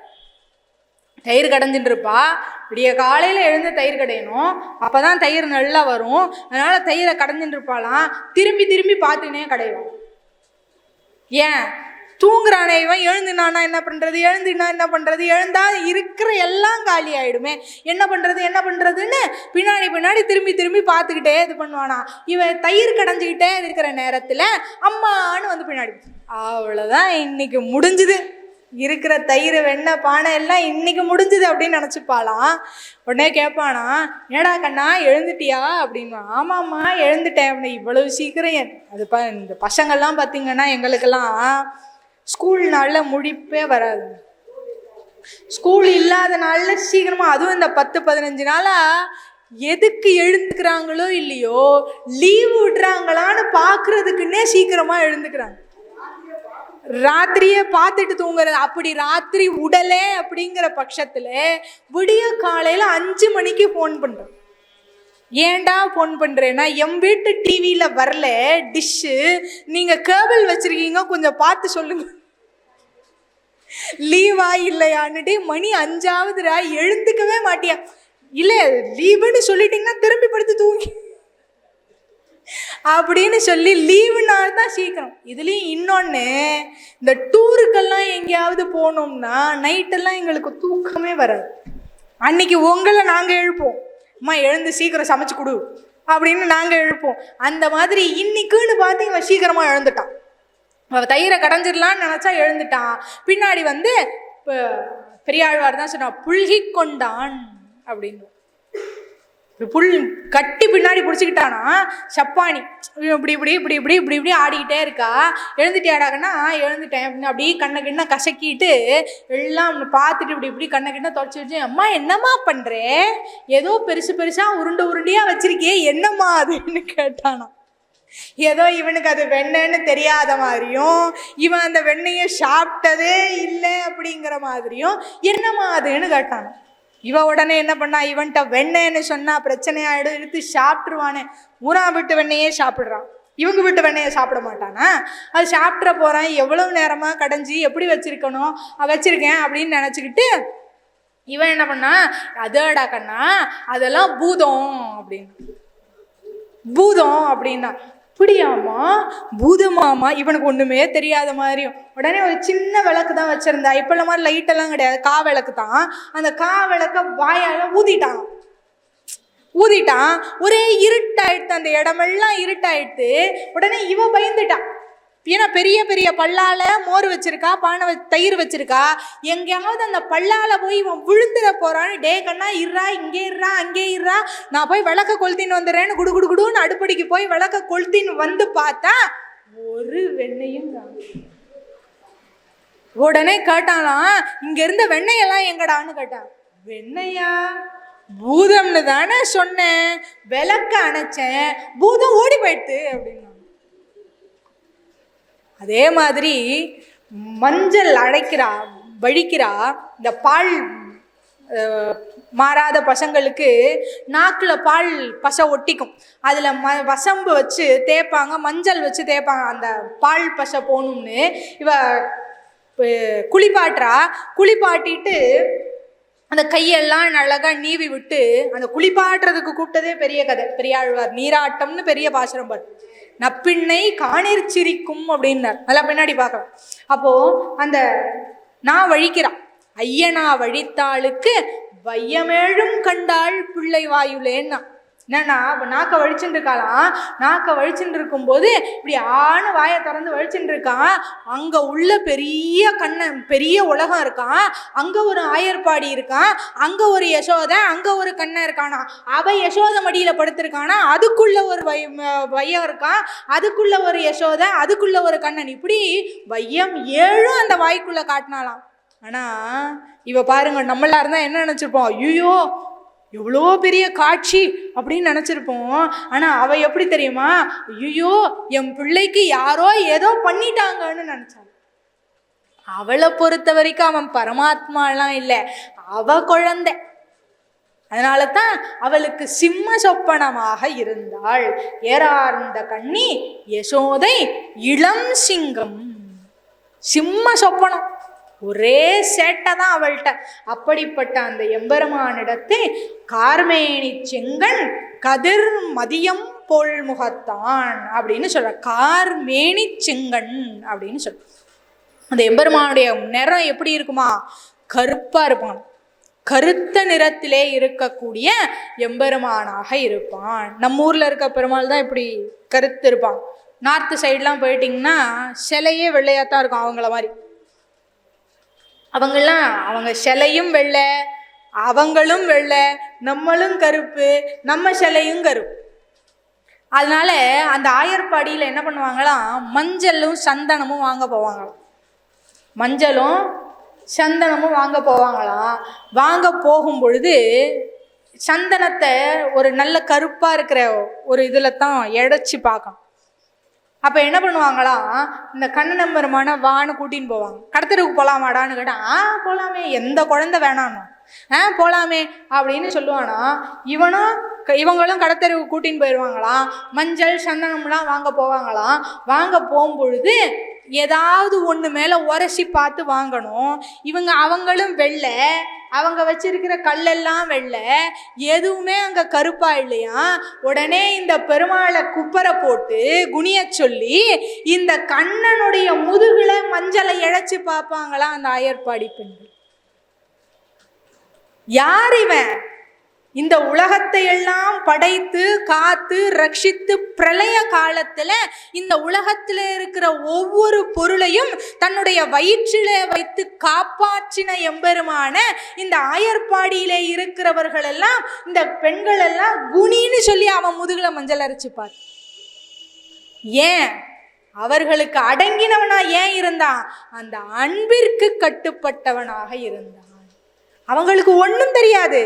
தயிர் கடைஞ்சிட்டு இருப்பா. விடிய காலையில் எழுந்து தயிர் கடையணும், அப்போதான் தயிர் நல்லா வரும். அதனால தயிரை கடைஞ்சிட்டு இருப்பாளாம். திரும்பி திரும்பி பார்த்துனே கடையும். ஏன்? தூங்குறானே இவன், எழுந்துனானா என்ன பண்ணுறது, எழுந்தா இருக்கிற எல்லாம் காலி ஆகிடுமே, என்ன பண்ணுறதுன்னு பின்னாடி திரும்பி திரும்பி பார்த்துக்கிட்டே இது பண்ணுவானா. இவன் தயிர் கடைஞ்சிக்கிட்டே இருக்கிற நேரத்தில் அம்மான்னு வந்து பின்னாடி. அவ்வளோதான், இன்னைக்கு முடிஞ்சுது. இருக்கிற தயிர் வெண்ணெய் பானை எல்லாம் இன்னைக்கு முடிஞ்சுது அப்படின்னு நினச்சிப்பாளாம். உடனே கேட்பானா, ஏடா கண்ணா எழுந்துட்டியா அப்படின்னா. ஆமாம்மா எழுந்துட்டேன் அப்படின்னு. இவ்வளவு சீக்கிரம் அது இந்த பசங்கள்லாம் பார்த்தீங்கன்னா எங்களுக்கெல்லாம் ஸ்கூல் நாளில் முழிப்பே வராது. ஸ்கூல் இல்லாத நாளில் சீக்கிரமாக, அதுவும் இந்த 10-15 நாளாக எதுக்கு எழுந்துக்கிறாங்களோ இல்லையோ, லீவு விடுறாங்களான்னு பார்க்கறதுக்குன்னே சீக்கிரமாக எழுந்துக்கிறாங்க. ராத்திரியே பார்த்துட்டு தூங்குறது. அப்படி ராத்திரி உடலே அப்படிங்கிற பட்சத்தில் விடிய காலையில் 5 மணிக்கு ஃபோன் பண்ணுறேன். ஏன்டா ஃபோன் பண்ணுறேன்னா, என் வீட்டு டிவியில் வரல டிஷ்ஷு, நீங்கள் கேபிள் வச்சுருக்கீங்க, கொஞ்சம் பார்த்து சொல்லுங்க, லீவா இல்லையான்னுட்டு. மணி 5ஆவதுரா, எழுந்துக்கவே மாட்டியா. இல்லை லீவுன்னு சொல்லிட்டீங்கன்னா திரும்பி படுத்து தூங்கி அப்படின்னு சொல்லி லீவுனால தான் சீக்கிரம். இதுலேயும் இன்னொன்று, இந்த டூருக்கெல்லாம் எங்கேயாவது போனோம்னா நைட்டெல்லாம் எங்களுக்கு தூக்கமே வராது. அன்னைக்கு உங்களை நாங்கள் எழுப்போம், அம்மா எழுந்து சீக்கிரம் சமைச்சு கொடு அப்படின்னு நாங்கள் எழுப்போம். அந்த மாதிரி இன்னைக்குன்னு பார்த்து இவன் சீக்கிரமாக எழுந்துட்டான். அவள் தயிரை கடைஞ்சிடலான்னு நினச்சா எழுந்துட்டான். பின்னாடி வந்து இப்போ பெரியாழ்வார் தான் சொன்னான், புல்கி கொண்டான் அப்படின்னு. புல் கட்டி பின்னாடி பிடிச்சிக்கிட்டானா சப்பானி, இப்படி இப்படி இப்படி இப்படி இப்படி இப்படி ஆடிக்கிட்டே இருக்கா. எழுந்துட்டியாடாக்கன்னா எழுந்துட்டேன் அப்படின்னு அப்படி கண்ணை கிண்ண கசக்கிட்டு எல்லாம் பார்த்துட்டு இப்படி இப்படி கண்ணை கிண்ண தொடச்சி வச்சு, அம்மா என்னம்மா பண்ணுறே, ஏதோ பெருசு பெருசாக உருண்டை உருண்டையாக வச்சிருக்கியே, என்னம்மா அதுன்னு கேட்டானா. ஏதோ இவனுக்கு அது வெண்ணெய்ன்னு தெரியாத மாதிரியும், இவன் அந்த வெண்ணெயை சாப்பிட்டதே இல்லை அப்படிங்கிற மாதிரியும், என்னம்மா அதுன்னு கேட்டானா. இவ உடனே என்ன பண்ணா, இவன்கிட்ட வெண்ணெய்ன்னு சொன்னா பிரச்சனையாயிடும், எடுத்து சாப்பிட்ருவானே. ஊரா விட்டு வெண்ணெயே சாப்பிட்றான், இவங்க விட்டு வெண்ணெயை சாப்பிட மாட்டானா. அது சாப்பிட்ற போகிறான், எவ்வளவு நேரமாக கடைஞ்சி எப்படி வச்சிருக்கணும் வச்சிருக்கேன் அப்படின்னு நினச்சிக்கிட்டு இவன் என்ன பண்ணா, அதேடா கண்ணா அதெல்லாம் பூதம் அப்படின்னு. பூதம் அப்படின்னா, அப்படியாமா பூதமாமா, இவனுக்கு ஒன்றுமே தெரியாத மாதிரியும். உடனே ஒரு சின்ன விளக்கு தான் வச்சுருந்தா, இப்போல்லாம் மாதிரி லைட்டெல்லாம் கிடையாது, கா விளக்கு தான். அந்த கா விளக்க வாயால் ஊதிட்டான். ஒரே இருட்டாயிடுத்து, அந்த இடமெல்லாம் இருட்டாயிடுத்து. உடனே இவ பயந்துட்டான். ஏன்னா பெரிய பெரிய பல்லால மோர் வச்சிருக்கா, பானை தயிர் வச்சிருக்கா. எங்கேயாவது அந்த பல்லால போய் இவன் விழுந்துட போறான்னு, டே கண்ணா இருறா, இங்கே இருறா அங்கே இருறா, நான் போய் விளக்க கொளுத்தின்னு வந்துடுறேன்னு குடு குடு குடுன்னு அடுப்படிக்கு போய் விளக்க கொளுத்தின்னு வந்து பார்த்தா ஒரு வெண்ணையும் தான். உடனே கேட்டாலாம், இங்க இருந்த வெண்ணையெல்லாம் எங்கடான்னு கேட்டான். வெண்ணையா, பூதம்னு தானே சொன்னேன், விளக்க அணைச்சேன், பூதம் ஓடி போயிடுத்து அப்படின்னா. அதே மாதிரி மஞ்சள் வழிக்கிறா. இந்த பால் மாறாத பசங்களுக்கு நாக்கில் பால் பசை ஒட்டிக்கும், அதில் வசம்பு வச்சு தேய்ப்பாங்க, மஞ்சள் வச்சு தேய்ப்பாங்க, அந்த பால் பசை போகணும்னு. இவ குளிப்பாட்டிட்டு அந்த கையெல்லாம் அழகாக நீவி விட்டு, அந்த குளிப்பாட்டுறதுக்கு கூப்பிட்டதே பெரிய கதை. பெரியாழ்வார் நீராட்டம்னு பெரிய பாசுரம் பாரு, நப்பிண்ணை காணிர் சிரிக்கும் அப்படின்னார். நல்லா பின்னாடி பார்க்கலாம். அப்போது அந்த நான் வழிக்கிறான், ஐயனா வழித்தாளுக்கு வையமேழும் கண்டாள் பிள்ளை வாயுலேன்னா. என்னன்னா, நாக்க வழிச்சுட்டு இருக்காளாம். நாக்க வழிச்சுட்டு இருக்கும்போது இப்படி ஆணு வாயை திறந்து வழிச்சுட்டு இருக்கான். அங்கே உள்ள பெரிய உலகம் இருக்கான். அங்கே ஒரு ஆயர்பாடி இருக்கான், அங்கே ஒரு யசோதை, அங்கே ஒரு கண்ணன் இருக்கானா. அவ யசோதை மடியில் படுத்திருக்கானா, அதுக்குள்ள ஒரு வையம் இருக்கான், அதுக்குள்ள ஒரு யசோதை, அதுக்குள்ள ஒரு கண்ணன். இப்படி வையம் 7 அந்த வாய்க்குள்ள காட்டினாலாம். ஆனால் இவ பாருங்க, நம்மளா இருந்தால் என்ன நினச்சிருப்போம், ஐயோ எவ்வளோ பெரிய காட்சி அப்படின்னு நினச்சிருப்போம். ஆனால் அவள் எப்படி தெரியுமா, ஐயோ என் பிள்ளைக்கு யாரோ ஏதோ பண்ணிட்டாங்கன்னு நினச்சான். அவளை பொறுத்த வரைக்கும் அவன் பரமாத்மாலாம் இல்லை, அவ குழந்தை. அதனால தான் அவளுக்கு சிம்ம சொப்பனமாக இருந்தாள். ஏறார்ந்த கண்ணி யசோதை இளம் சிங்கம். சிம்ம சொப்பனம், ஒரே சேட்டை தான் அவள்கிட்ட. அப்படிப்பட்ட அந்த எம்பெருமானிடத்தை கார்மேனி செங்கண் கதிர் மதியம் போல் முகத்தான் அப்படின்னு சொல்ற. கார்மேனி செங்கண் அப்படின்னு சொல்ற. அந்த எம்பெருமானுடைய நிறம் எப்படி இருக்குமா, கருப்பா இருப்பான். கருத்த நிறத்திலே இருக்கக்கூடிய எம்பெருமானாக இருப்பான். நம்ம ஊர்ல இருக்க பெருமாள் தான் இப்படி கருத்து இருப்பான். நார்த்து சைட்லாம் போயிட்டிங்கன்னா சிலையே வெள்ளையாத்தான் இருக்கும் அவங்கள மாதிரி. அவங்க சிலையும் வெள்ளை, அவங்களும் வெள்ளை, நம்மளும் கருப்பு, நம்ம சிலையும் கருப்பு. அதனால அந்த ஆயர்பாடியில் என்ன பண்ணுவாங்களாம், மஞ்சளும் சந்தனமும் வாங்க போவாங்களாம். மஞ்சளும் சந்தனமும் வாங்க போவாங்களாம். வாங்க போகும் பொழுது சந்தனத்தை ஒரு நல்ல கருப்பாக இருக்கிற ஒரு இதில் தான் எடைச்சி பார்க்கணும். அப்போ என்ன பண்ணுவாங்களாம், இந்த கண்ணன் பெருமான வான்னு கூட்டின்னு போவாங்க. கடத்தருக்கு போகலாமாடான்னு கேட்டால் போகலாமே, எந்த குழந்தை வேணான்னு போகலாமே அப்படின்னு சொல்லுவானா. இவங்களும் கடத்தருக்கு கூட்டின்னு போயிடுவாங்களாம். மஞ்சள் சந்தனம்லாம் வாங்க போவாங்களாம். வாங்க போகும்பொழுது ஏதாவது ஒன்று மேலே உரசி பார்த்து வாங்கணும். அவங்களும் வெள்ளை, அவங்க வச்சிருக்கிற கல்லெல்லாம் வெள்ளை, எதுவுமே அங்கே கருப்பா இல்லையா. உடனே இந்த பெருமாளை குப்பரை போட்டு குனிய சொல்லி இந்த கண்ணனுடைய முதுகுல மஞ்சளை இழைச்சி பார்ப்பாங்களாம் அந்த ஆயர்பாடி பெண்கள். யார் இவன்? இந்த உலகத்தை எல்லாம் படைத்து காத்து ரட்சித்து பிரளய காலத்துல இந்த உலகத்துல இருக்கிற ஒவ்வொரு பொருளையும் தன்னுடைய வயிற்றிலே வைத்து காப்பாற்றின எம்பெருமான இந்த ஆயர்பாடியிலே இருக்கிறவர்கள் எல்லாம், இந்த பெண்கள் எல்லாம் குனின்னு சொல்லி அவன் முதுகுல மஞ்சள் அரைச்சுப்பார். ஏன்? அவர்களுக்கு அடங்கினவனா ஏன் இருந்தான்? அந்த அன்பிற்கு கட்டுப்பட்டவனாக இருந்தான். அவங்களுக்கு ஒன்றும் தெரியாது,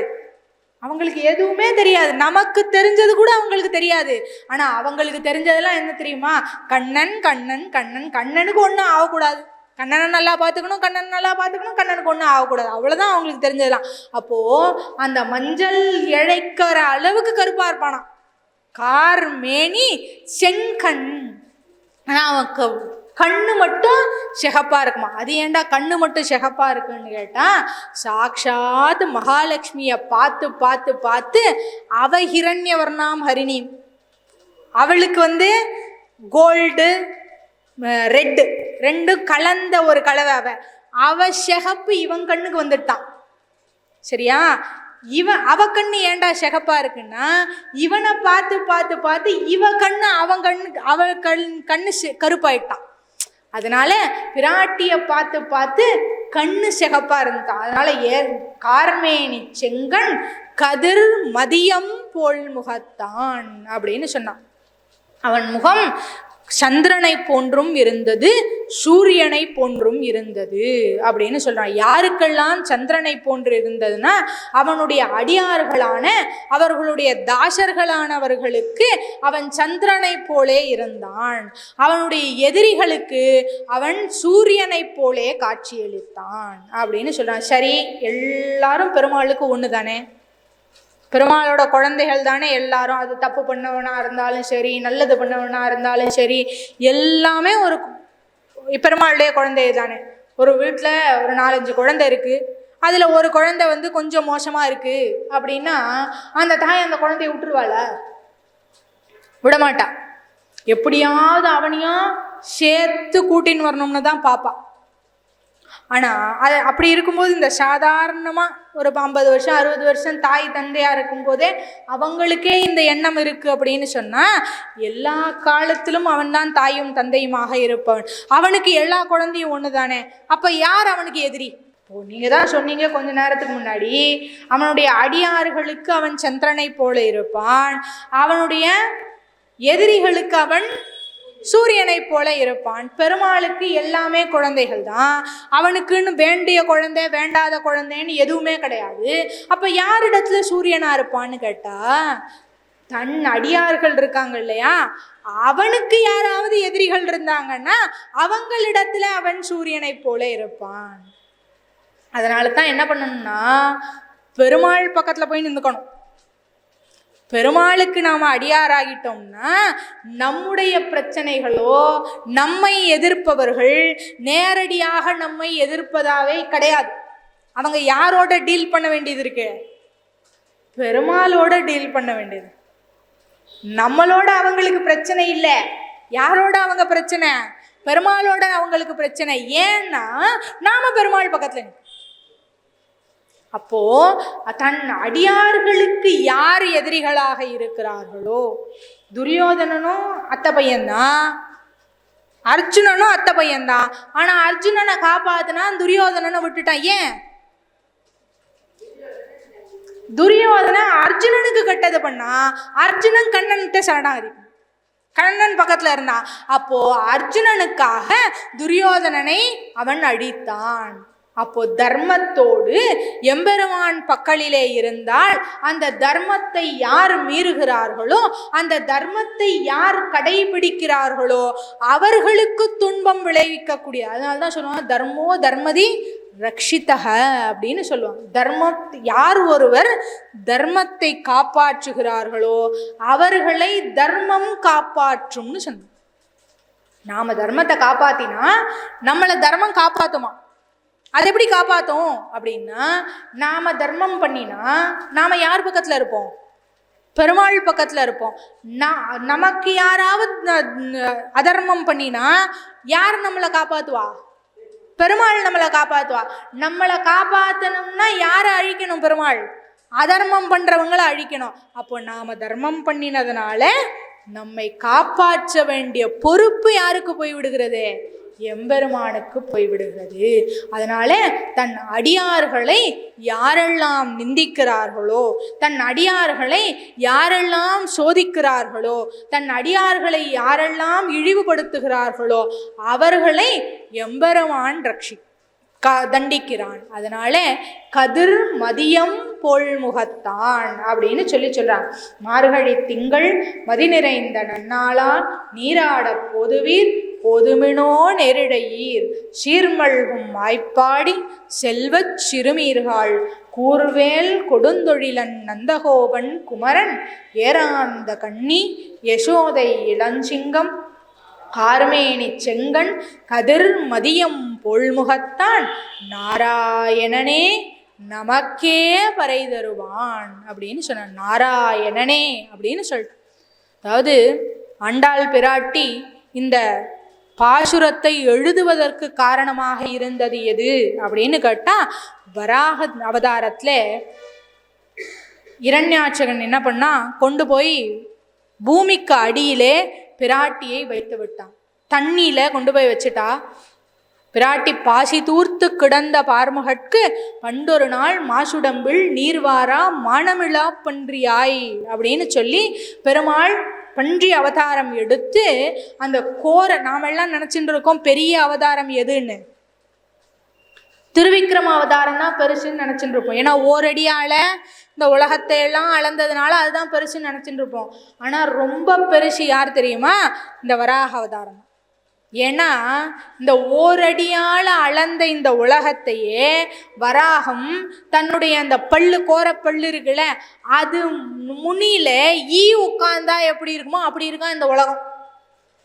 அவங்களுக்கு எதுவுமே தெரியாது. நமக்கு தெரிஞ்சது கூட அவங்களுக்கு தெரியாது. ஆனா அவங்களுக்கு தெரிஞ்சதெல்லாம் என்ன தெரியுமா? கண்ணன் கண்ணன் கண்ணன். கண்ணனுக்கு ஒன்றும் ஆகக்கூடாது, கண்ணனை நல்லா பார்த்துக்கணும், கண்ணன் நல்லா பார்த்துக்கணும், கண்ணனுக்கு ஒன்றும் ஆகக்கூடாது, அவ்வளோதான் அவங்களுக்கு தெரிஞ்சதெல்லாம். அப்போ அந்த மஞ்சள் இழைக்கிற அளவுக்கு கருப்பா இருப்பானா, கார் மேனி செங்கண். ஆனால் அவன் கண்ணு மட்டும் சிகப்பா இருக்குமா. அது ஏண்டா கண்ணு மட்டும் சிகப்பா இருக்குன்னு கேட்டா, சாக்ஷாத் மகாலட்சுமிய பார்த்து பார்த்து பார்த்து அவ ஹிரண்யவர்ணாம் ஹரிணி, அவளுக்கு கோல்டு ரெட்டு ரெண்டும் கலந்த ஒரு கலவை. அவ சிகப்பு இவன் கண்ணுக்கு வந்துட்டான். சரியா? அவ கண்ணு ஏண்டா சிகப்பா இருக்குன்னா, இவனை பார்த்து பார்த்து பார்த்து இவ கண்ணு அவ கண்ணு கருப்பாயிட்டான். அதனால பிராட்டிய பார்த்து பார்த்து கண்ணு சிகப்பா இருந்தான். அதனால கார்மேனி செங்கண் கதிர் மதியம் போல் முகத்தான் அப்படின்னு சொன்னான். அவன் முகம் சந்திரனை போன்றும் இருந்தது, சூரியனை போன்றும் இருந்தது அப்படின்னு சொல்றான். யாருக்கெல்லாம் சந்திரனை போன்று இருந்ததுன்னா, அவனுடைய அடியார்களான அவர்களுடைய தாசர்களானவர்களுக்கு அவன் சந்திரனை போலே இருந்தான். அவனுடைய எதிரிகளுக்கு அவன் சூரியனை போலே காட்சியளித்தான் அப்படின்னு சொல்றான். சரி, எல்லாரும் பெருமாளுக்கு ஒன்று தானே, பெருமாளோட குழந்தைகள் தானே எல்லாரும். அது தப்பு பண்ணவனா இருந்தாலும் சரி, நல்லது பண்ணவனா இருந்தாலும் சரி, எல்லாமே ஒரு பெருமாளுடைய குழந்தை தானே. ஒரு வீட்டில் ஒரு 4-5 குழந்தை இருக்குது, அதில் ஒரு குழந்தை கொஞ்சம் மோசமாக இருக்குது அப்படின்னா அந்த தாய் அந்த குழந்தைய விட்டுருவாள? விடமாட்டா. எப்படியாவது அவனையும் சேர்த்து கூட்டின்னு வரணும்னு தான் பாப்பா. ஆனால் அது அப்படி இருக்கும்போது இந்த சாதாரணமாக ஒரு 50 வருஷம் 60 வருஷம் தாய் தந்தையாக இருக்கும்போதே அவங்களுக்கே இந்த எண்ணம் இருக்குது அப்படின்னு சொன்னால், எல்லா காலத்திலும் அவன்தான் தாயும் தந்தையுமாக இருப்பவன். அவனுக்கு எல்லா குழந்தையும் ஒன்று தானே. அப்போ யார் அவனுக்கு எதிரி? இப்போ நீங்கள் தான் சொன்னீங்க கொஞ்ச நேரத்துக்கு முன்னாடி, அவனுடைய அடியார்களுக்கு அவன் சந்திரனை போல இருப்பான், அவனுடைய எதிரிகளுக்கு அவன் சூரியனை போல இருப்பான். பெருமாளுக்கு எல்லாமே குழந்தைகள் தான். அவனுக்குன்னு வேண்டிய குழந்தை வேண்டாத குழந்தைன்னு எதுவுமே கிடையாது. அப்ப யாரிடத்துல சூரியனா இருப்பான்னு கேட்டா, தன் அடியார்கள் இருக்காங்க இல்லையா, அவனுக்கு யாராவது எதிரிகள் இருந்தாங்கன்னா அவங்களிடத்துல அவன் சூரியனை போல இருப்பான். அதனால தான் என்ன பண்ணணும்னா, பெருமாள் பக்கத்துல போய் நின்றுக்கணும். பெருமாளுக்கு நாம் அடியாராகிட்டோம்னா நம்முடைய பிரச்சனைகளோ நம்மை எதிர்ப்பவர்கள் நேரடியாக நம்மை எதிர்ப்பதாவே கிடையாது. அவங்க யாரோட டீல் பண்ண வேண்டியது இருக்கு? பெருமாளோட டீல் பண்ண வேண்டியது. நம்மளோட அவங்களுக்கு பிரச்சனை இல்லை. யாரோட அவங்க பிரச்சனை? பெருமாளோட அவங்களுக்கு பிரச்சனை. ஏன்னா நாம பெருமாள் பக்கத்துல. அப்போ தன் அடியார்களுக்கு யார் எதிரிகளாக இருக்கிறார்களோ, துரியோதனனும் அத்தை பையன்தான், அர்ஜுனனும் அத்தை பையன்தான். ஆனா அர்ஜுனனை காப்பாத்தினா துரியோதனனை விட்டுட்டான். ஏன்? துரியோதன அர்ஜுனனுக்கு கெட்டது பண்ணா அர்ஜுனன் கண்ணன்கிட்ட சரணாகதி, கண்ணன் பக்கத்துல இருந்தான். அப்போ அர்ஜுனனுக்காக துரியோதனனை அவன் அழித்தான். அப்போ தர்மத்தோடு எம்பெருமான் பக்கலிலே இருந்தால் அந்த தர்மத்தை யார் மீறுகிறார்களோ, அந்த தர்மத்தை யார் கடைபிடிக்கிறார்களோ அவர்களுக்கு துன்பம் விளைவிக்கக்கூடிய, அதனால்தான் சொல்லுவாங்க தர்மோ தர்மதி ரக்ஷிதக அப்படின்னு சொல்லுவாங்க. தர்மம், யார் ஒருவர் தர்மத்தை காப்பாற்றுகிறார்களோ அவர்களை தர்மம் காப்பாற்றும்னு சொன்னோம். நாம தர்மத்தை காப்பாத்தினா நம்மளை தர்மம் காப்பாத்துமா? அது எப்படி காப்பாத்தும் அப்படின்னா, நாம தர்மம் பண்ணினா நாம யார் பக்கத்துல இருப்போம்? பெருமாள் பக்கத்துல இருப்போம். நமக்கு யாராவது அதர்மம் பண்ணினா யார் நம்மளை காப்பாத்துவா? பெருமாள் நம்மளை காப்பாத்துவா. நம்மளை காப்பாத்தணும்னா யாரை அழிக்கணும்? பெருமாள். அதர்மம் பண்றவங்களை அழிக்கணும். அப்போ நாம தர்மம் பண்ணினதுனால நம்மை காப்பாற்ற வேண்டிய பொறுப்பு யாருக்கு போய்விடுகிறது? எம்பெருமானுக்கு போய்விடுகிறது. அதனால தன் அடியார்களை யாரெல்லாம் நிந்திக்கிறார்களோ, தன் அடியார்களை யாரெல்லாம் சோதிக்கிறார்களோ, தன் அடியார்களை யாரெல்லாம் இழிவுபடுத்துகிறார்களோ அவர்களை எம்பெருமான் தண்டிக்கிறான். அதனால கதிர் மதியம் போல்முகத்தான் அப்படின்னு சொல்றான். மார்கழி திங்கள் மதி நிறைந்த நன்னாளால் நீராட போதுவீர் போதுமினோ நெருடையீர் சீர்மல்கும் வாய்ப்பாடி செல்வச் சிறுமீர்கள் கூர்வேல் கொடுந்தொழிலன் நந்தகோபன் குமரன் ஏராந்த கண்ணி யசோதை இளஞ்சிங்கம் கார்மேனி செங்கண் கதிர் மதியம் போல்முகத்தான் நாராயணனே நமக்கே பறை தருவான் அப்படின்னு சொன்ன. நாராயணனே அப்படின்னு சொல்லிட்டு, அதாவது ஆண்டாள் பிராட்டி இந்த பாசுரத்தை எழுதுவதற்கு காரணமாக இருந்தது எது அப்படின்னு கேட்டா, வராக அவதாரத்துல இரண்யாட்சகன் என்ன பண்ணா, கொண்டு போய் பூமிக்கு அடியிலே பிராட்டியை வைத்து விட்டான். தண்ணியில கொண்டு போய் வச்சுட்டா. பிராட்டி பாசி தூர்த்து கிடந்த பார்முகற்கு பண்டொரு நாள் மாசுடம்பில் நீர்வாரா மானமிழா பன்றியாய் அப்படின்னு சொல்லி பெருமாள் பன்றி அவதாரம் எடுத்து அந்த கோர, நாமெல்லாம் நினைச்சுட்டு இருக்கோம் பெரிய அவதாரம் எதுன்னு, திருவிக்ரம அவதாரம் தான் பெருசுன்னு நினைச்சுட்டு இருப்போம். ஏன்னா ஓரடியால இந்த உலகத்தை எல்லாம் அளந்ததுனால அதுதான் பெருசுன்னு நினைச்சுட்டு இருப்போம். ஆனா ரொம்ப பெருசு யார் தெரியுமா? இந்த வராக அவதாரம். ஏன்னா இந்த ஓரடியால அளந்த இந்த உலகத்தையே வராகம் தன்னுடைய அந்த பல்லு, கோர பல்லு இருக்குல்ல, அது முனியில ஈ உட்கார்ந்தா எப்படி இருக்குமோ அப்படி இருக்கான் இந்த உலகம்.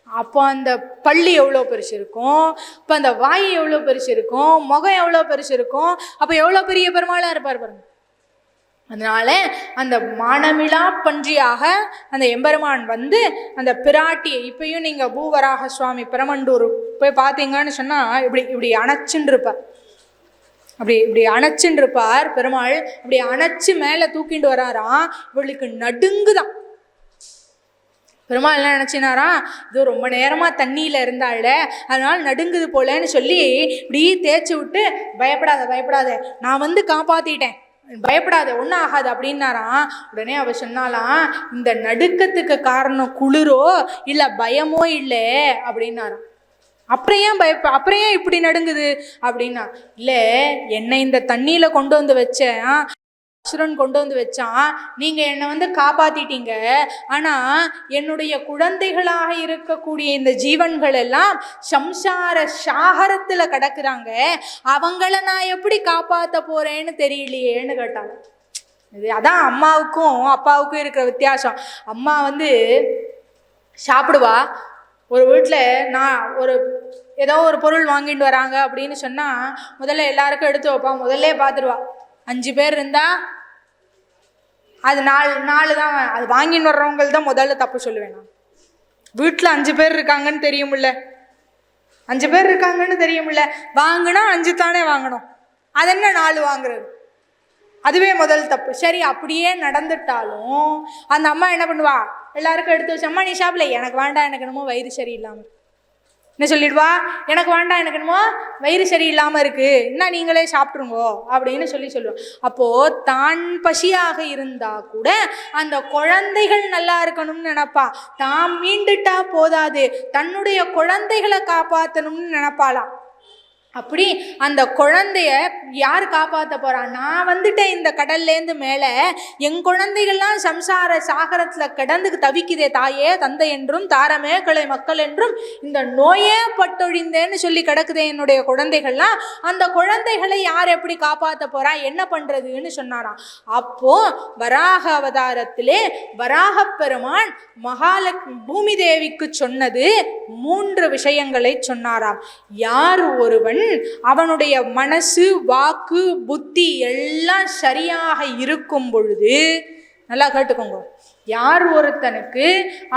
அப்போ அந்த பள்ளி எவ்வளோ பெருசு இருக்கும், இப்போ அந்த வாய் எவ்வளோ பெருசு இருக்கும், முகம் எவ்வளோ பெருசு இருக்கும், அப்போ எவ்வளோ பெரிய பெருமாளாக இருப்பார் பாருங்க. அதனால அந்த மானமிழா பன்றியாக அந்த எம்பெருமான் வந்து அந்த பிராட்டியை, இப்பயும் நீங்க பூவராக சுவாமி பிரமண்டூர் போய் பார்த்தீங்கன்னு சொன்னா இப்படி இப்படி அணைச்சுன்னு இருப்பார். இப்படி அணைச்சுன்னு இருப்பார் பெருமாள். இப்படி அணைச்சு மேலே தூக்கிட்டு வராராம். இவளுக்கு நடுங்குதான். பெருமாள் என்ன நினச்சினாரா, இது ரொம்ப நேரமாக தண்ணியில் இருந்தால அதனால நடுங்குது போலன்னு சொல்லி இப்படி தேய்ச்சி விட்டு, பயப்படாத பயப்படாத நான் வந்து காப்பாற்றிட்டேன், பயப்படாத ஒன்றும் ஆகாது அப்படின்னாராம். உடனே அவ சொன்னாலாம், இந்த நடுக்கத்துக்கு காரணம் குளிரோ இல்லை பயமோ இல்லை அப்படின்னாராம். அப்புறம் ஏன் இப்படி நடுங்குது அப்படின்னா, இல்லை என்னை இந்த தண்ணியில் கொண்டு வந்து வச்சேன், அசுரன் கொண்டு வந்து வச்சான், நீங்கள் என்னை வந்து காப்பாற்றிட்டீங்க. ஆனால் என்னுடைய குழந்தைகளாக இருக்கக்கூடிய இந்த ஜீவன்கள் எல்லாம் சம்சார சாகரத்தில் கிடக்குறாங்க, அவங்கள நான் எப்படி காப்பாற்ற போகிறேன்னு தெரியலையேன்னு கேட்டாங்க. இது அதான் அம்மாவுக்கும் அப்பாவுக்கும் இருக்கிற வித்தியாசம். அம்மா வந்து சாப்பிடுவா, ஒரு வீட்டில் நான் ஏதோ ஒரு பொருள் வாங்கிட்டு வராங்க அப்படின்னு சொன்னால் முதல்ல எல்லாருக்கும் எடுத்து வைப்பா, முதல்ல பார்த்துருவா. 5 பேர் இருந்தால் அது 4 தான், அது வாங்கின்னு வர்றவங்களுக்கு தான் முதல்ல தப்பு சொல்லுவேன். நான் வீட்டில் 5 பேர் இருக்காங்கன்னு தெரியுமில்ல, 5 பேர் இருக்காங்கன்னு தெரியுமில்ல, வாங்கினா 5 தானே வாங்கணும், அது என்ன 4 வாங்குறது, அதுவே முதல் தப்பு. சரி, அப்படியே நடந்துட்டாலும் அந்த அம்மா என்ன பண்ணுவா, எல்லாருக்கும் எடுத்து வச்சு, அம்மா நீ சாப்பிடல, எனக்கு வேண்டாம், எனக்கு என்னமோ வயிறு சரியில்லாமல், என்ன சொல்லிடுவா, எனக்கு வேண்டாம், எனக்கு என்னமோ வயிறு சரியில்லாமல் இருக்குது, என்ன நீங்களே சாப்பிட்ருங்கோ அப்படின்னு சொல்லுவோம். அப்போது தான் பசியாக இருந்தால் கூட அந்த குழந்தைகள் நல்லா இருக்கணும்னு நினைப்பா. தான் மீண்டுட்டா போதாது, தன்னுடைய குழந்தைகளை காப்பாற்றணும்னு நினைப்பாளாம். அப்படி அந்த குழந்தைய யார் காப்பாற்ற போறா? நான் வந்துட்டேன் இந்த கடல்லேருந்து மேலே, என் குழந்தைகள்லாம் சம்சார சாகரத்தில் கிடந்து தவிக்குதே தாயே தந்தை என்றும் தாரமே கிளை மக்கள் என்றும் இந்த நோயே பட்டொழிந்தேன்னு சொல்லி கிடக்குதே என்னுடைய குழந்தைகள்லாம், அந்த குழந்தைகளை யார் எப்படி காப்பாற்ற போறா, என்ன பண்றதுன்னு சொன்னாராம். அப்போ வராக அவதாரத்திலே வராக பெருமான் மகாலட்சுமி பூமி தேவிக்கு சொன்னது 3 விஷயங்களை சொன்னாராம். யார் ஒருவன் அவனுடைய மனசு வாக்கு புத்தி எல்லாம் சரியாக இருக்கும் பொழுது, நல்லா கேட்டுக்கோங்க, யார் ஒருத்தனுக்கு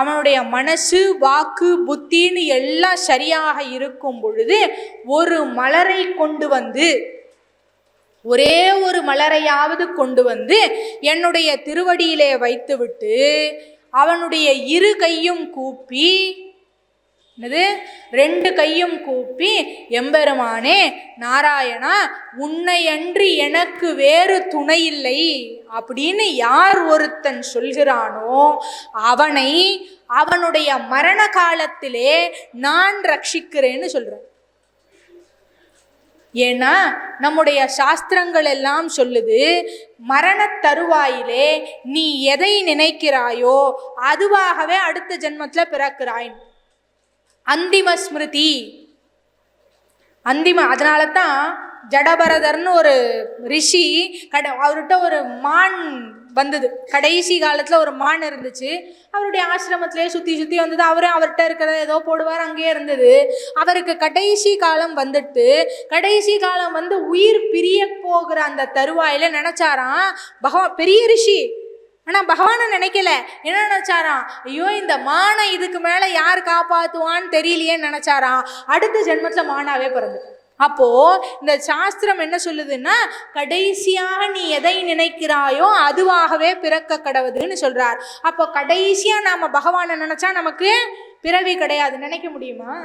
அவனுடைய மனசு வாக்கு புத்தின்னு எல்லாம் சரியாக இருக்கும் பொழுது ஒரு மலரை கொண்டு வந்து, ஒரே ஒரு மலரையாவது கொண்டு வந்து என்னுடைய திருவடியிலே வைத்துவிட்டு அவனுடைய 2 கையும் கூப்பி, என்னது 2 கையும் கூப்பி, எம்பெருமானே நாராயணா உன்னை அன்றி எனக்கு வேறு துணை இல்லை அப்படின்னு யார் ஒருத்தன் சொல்கிறானோ அவனை அவனுடைய மரண காலத்திலே நான் ரட்சிக்கிறேன்னு சொல்றேன். ஏன்னா நம்முடைய சாஸ்திரங்கள் எல்லாம் சொல்லுது, மரண தருவாயிலே நீ எதை நினைக்கிறாயோ அதுவாகவே அடுத்த ஜென்மத்தில் பிறக்கிறாய். அந்திம ஸ்மிருதி, அதனால தான் ஜடபரதர்னு ஒரு ரிஷி அவர்கிட்ட ஒரு மான் வந்தது. கடைசி காலத்தில் ஒரு மான் இருந்துச்சு, அவருடைய ஆசிரமத்திலே சுற்றி வந்தது. அவர்கிட்ட இருக்கிறத ஏதோ போடுவார், அங்கேயே இருந்தது. அவருக்கு கடைசி காலம் வந்துட்டு, கடைசி காலம் வந்து உயிர் பிரிய போகிற அந்த தருவாயில நினைச்சாராம், பெரிய ரிஷி ஆனால் பகவானை நினைக்கல. என்ன நினைச்சாராம், ஐயோ இந்த மானை இதுக்கு மேலே யார் காப்பாற்றுவான்னு தெரியலையேன்னு நினைச்சாராம். அடுத்த ஜென்மத்தில் மானாவே பிறந்து. அப்போ இந்த சாஸ்திரம் என்ன சொல்லுதுன்னா, கடைசியாக நீ எதை நினைக்கிறாயோ அதுவாகவே பிறக்க கடவுதுன்னு சொல்றார். அப்போ கடைசியா நாம பகவானை நினைச்சா நமக்கு பிறவி கிடையாது. நினைக்க முடியுமா?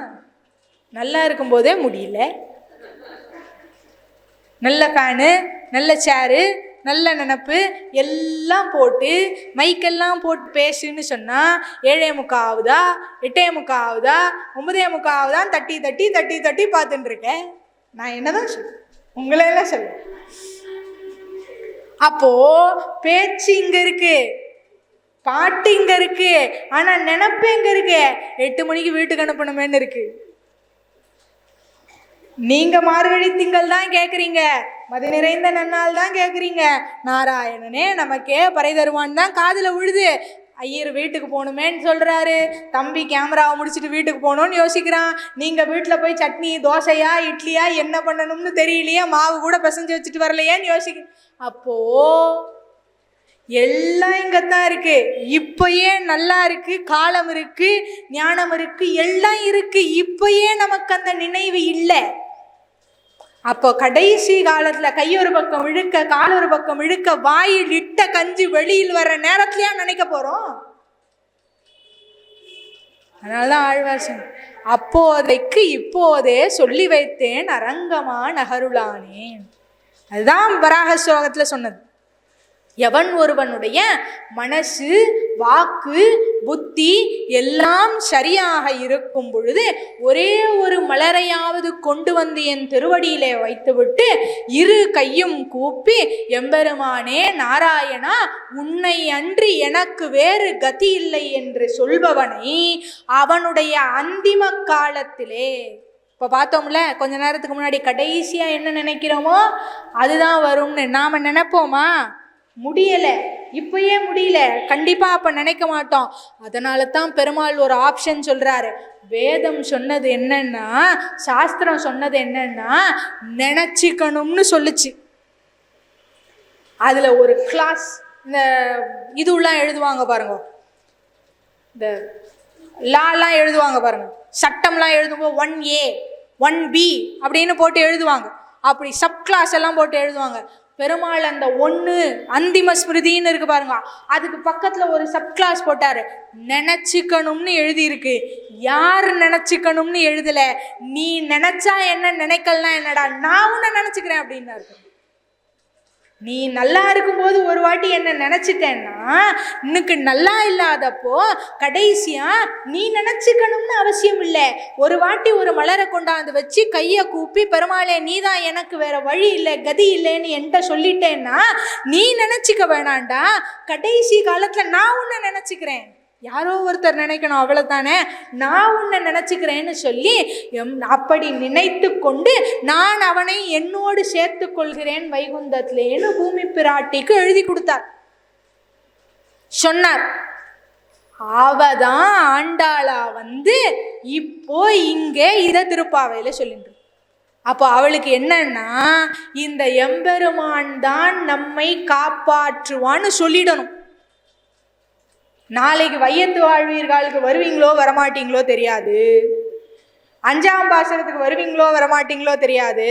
நல்லா இருக்கும்போதே முடியல. நல்ல ஃபேனு, நல்ல சேரு, நல்ல நினப்பு எல்லாம் போட்டு மைக்கெல்லாம் போட்டு பேசுன்னு சொன்னால் 7:45 ஆகுதா, 8:45 ஆகுதா, 9:45 ஆகுதான் தட்டி தட்டி தட்டி தட்டி பார்த்துட்டு இருக்கேன். நான் என்னதான் சொல்ல, உங்களெல்லாம் சொல்ல. அப்போ பேச்சு இங்க இருக்கு, பாட்டு இங்க இருக்கு, ஆனா நினப்பு எங்க இருக்கு? 8 மணிக்கு வீட்டுக்கு அனுப்பணுமேன்னு இருக்கு. நீங்க மார்கழி திங்கள் தான் கேட்குறீங்க, மது நிறைந்த நன்னாள் தான் கேட்குறீங்க, நாராயணனே நமக்கே பறை தருவான் தான் காதில் விழுது. ஐயர் வீட்டுக்கு போகணுமேன்னு சொல்கிறாரு, தம்பி கேமராவை முடிச்சுட்டு வீட்டுக்கு போகணுன்னு யோசிக்கிறான். நீங்கள் வீட்டில் போய் சட்னி தோசையா இட்லியா என்ன பண்ணணும்னு தெரியலையா, மாவு கூட பிசைஞ்சு வச்சுட்டு வரலையான்னு யோசிக்கிறேன். அப்போது எல்லாம் இங்கத்தான் இருக்கு. இப்பயே நல்லா இருக்கு, காலம் இருக்கு, ஞானம் இருக்கு, எல்லாம் இருக்கு. இப்பயே நமக்கு அந்த நினைவு இல்லை. அப்போ கடைசி காலத்துல கையொரு பக்கம் இழுக்க காலொரு பக்கம் இழுக்க வாயில் இட்ட கஞ்சி வெளியில் வர்ற நேரத்திலயா நினைக்க போறோம்? அதனாலதான் ஆழ்வார் அப்போதைக்கு இப்போதே சொல்லி வைத்தேன் அரங்கமா நகருளானேன். அதுதான் வராக ஸ்லோகத்துல சொன்னது. எவன் ஒருவனுடைய மனசு வாக்கு புத்தி எல்லாம் சரியாக இருக்கும் பொழுது ஒரே ஒரு மலரையாவது கொண்டு வந்து என் திருவடியிலே வைத்துவிட்டு 2 கையும் கூப்பி, எம்பெருமானே நாராயணா உன்னை அன்றி எனக்கு வேறு கதி இல்லை என்று சொல்பவனை அவனுடைய அந்திம காலத்திலே, இப்போ பார்த்தோம்ல கொஞ்ச நேரத்துக்கு முன்னாடி, கடைசியாக என்ன நினைக்கிறோமோ அதுதான் வரும்னு நாம் நினைப்போமா? முடியலை, இப்பயே முடியல, கண்டிப்பாக அப்போ நினைக்க மாட்டோம். அதனால தான் பெருமாள் ஒரு ஆப்ஷன் சொல்கிறாரு. வேதம் சொன்னது என்னன்னா, சாஸ்திரம் சொன்னது என்னன்னா நினச்சிக்கணும்னு சொல்லுச்சு. அதில் ஒரு கிளாஸ், இந்த இதுலாம் எழுதுவாங்க பாருங்க, இந்த லாலாம் எழுதுவாங்க பாருங்க, சட்டம்லாம் எழுதும்போது 1A 1B அப்படின்னு போட்டு எழுதுவாங்க. அப்படி சப் கிளாஸ் எல்லாம் போட்டு எழுதுவாங்க. பெருமாள் அந்த ஒன்று அந்திம ஸ்மிருதின்னு இருக்கு பாருங்க, அதுக்கு பக்கத்துல ஒரு சப் கிளாஸ் போட்டாரு. நினைச்சுக்கணும்னு எழுதியிருக்கு. யார் நினைச்சுக்கணும்னு எழுதல. நீ நினைச்சா என்ன, நினைக்கலனா என்னடா, நான் உன்னை நினைச்சுக்கிறேன் அப்படின்னாரு. நீ நல்லா இருக்கும்போது ஒரு வாட்டி என்ன நினைச்சிட்டேன்னா, இன்னைக்கு நல்லா இல்லாதப்போ கடைசியா நீ நினைச்சுக்கணும்னு அவசியம் இல்லை. ஒரு வாட்டி ஒரு மலரை கொண்டாந்து வச்சு கையை கூப்பி, பெருமாளே நீதான் எனக்கு வேற வழி இல்லை கதி இல்லைன்னு என்கிட்ட சொல்லிட்டேன்னா நீ நினைச்சுக்க வேணாண்டா. கடைசி காலத்துல நான் உன்னை நினைச்சுக்கிறேன். யாரோ ஒருத்தர் நினைக்கணும், அவ்வளவுதானே. நான் உன்னை நினைச்சுக்கிறேன்னு சொல்லி அப்படி நினைத்து கொண்டு நான் அவனை என்னோடு சேர்த்து கொள்கிறேன் வைகுந்தத்திலேன்னு பூமி பிராட்டிக்கு எழுதி கொடுத்தார், சொன்னார். அவதான் ஆண்டாளா வந்து இப்போ இங்கே இத திருப்பாவையில சொல்லிட்டு. அப்போ அவளுக்கு என்னன்னா, இந்த எம்பெருமான் தான் நம்மை காப்பாற்றுவான்னு சொல்லிடணும். நாளைக்கு வையத்து வாழ்வீர்களுக்கு வருவீங்களோ வரமாட்டீங்களோ தெரியாது, 5ஆம் பாசனத்துக்கு வருவீங்களோ வரமாட்டீங்களோ தெரியாது.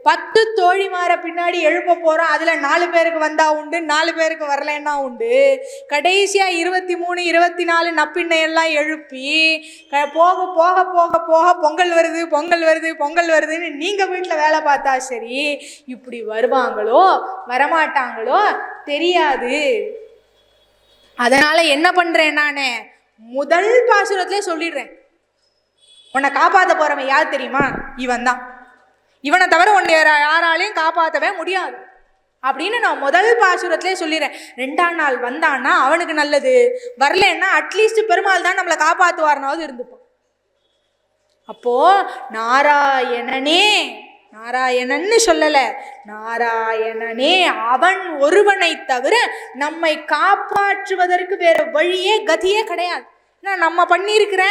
10 தோழிமார பின்னாடி எழுப்ப போறோம், அதுல 4 பேருக்கு வந்தா உண்டு, 4 பேருக்கு வரலன்னா உண்டு. கடைசியா 23 24 நப்பின்னையெல்லாம் எழுப்பி போக போக போக போக பொங்கல் வருது பொங்கல் வருது பொங்கல் வருதுன்னு நீங்க வீட்டுல வேலை பார்த்தா சரி, இப்படி வருவாங்களோ வரமாட்டாங்களோ தெரியாது. அதனால என்ன பண்றேன், நானே முதல் பாசுரத்திலே சொல்லிடுறேன், உன்னை காப்பாற்ற போறவன் யார் தெரியுமா, இவன் தான். இவனை தவிர உன்னை யாராலையும் காப்பாற்றவே முடியாது அப்படின்னு நான் முதல் பாசுரத்திலே சொல்லிடுறேன். 2ஆம் நாள் வந்தான்னா அவனுக்கு நல்லது, வரலன்னா அட்லீஸ்ட் பெருமாள் தான் நம்மளை காப்பாற்றுவார்னாவது இருந்துப்போம். அப்போ நாராயணனே, நாராயணன்னு சொல்லல, நாராயணனே அவன் ஒருவனை தவிர நம்மை காப்பாற்றுவதற்கு வேற வழியே கதியே கிடையாது. நம்ம பண்ணியிருக்கிற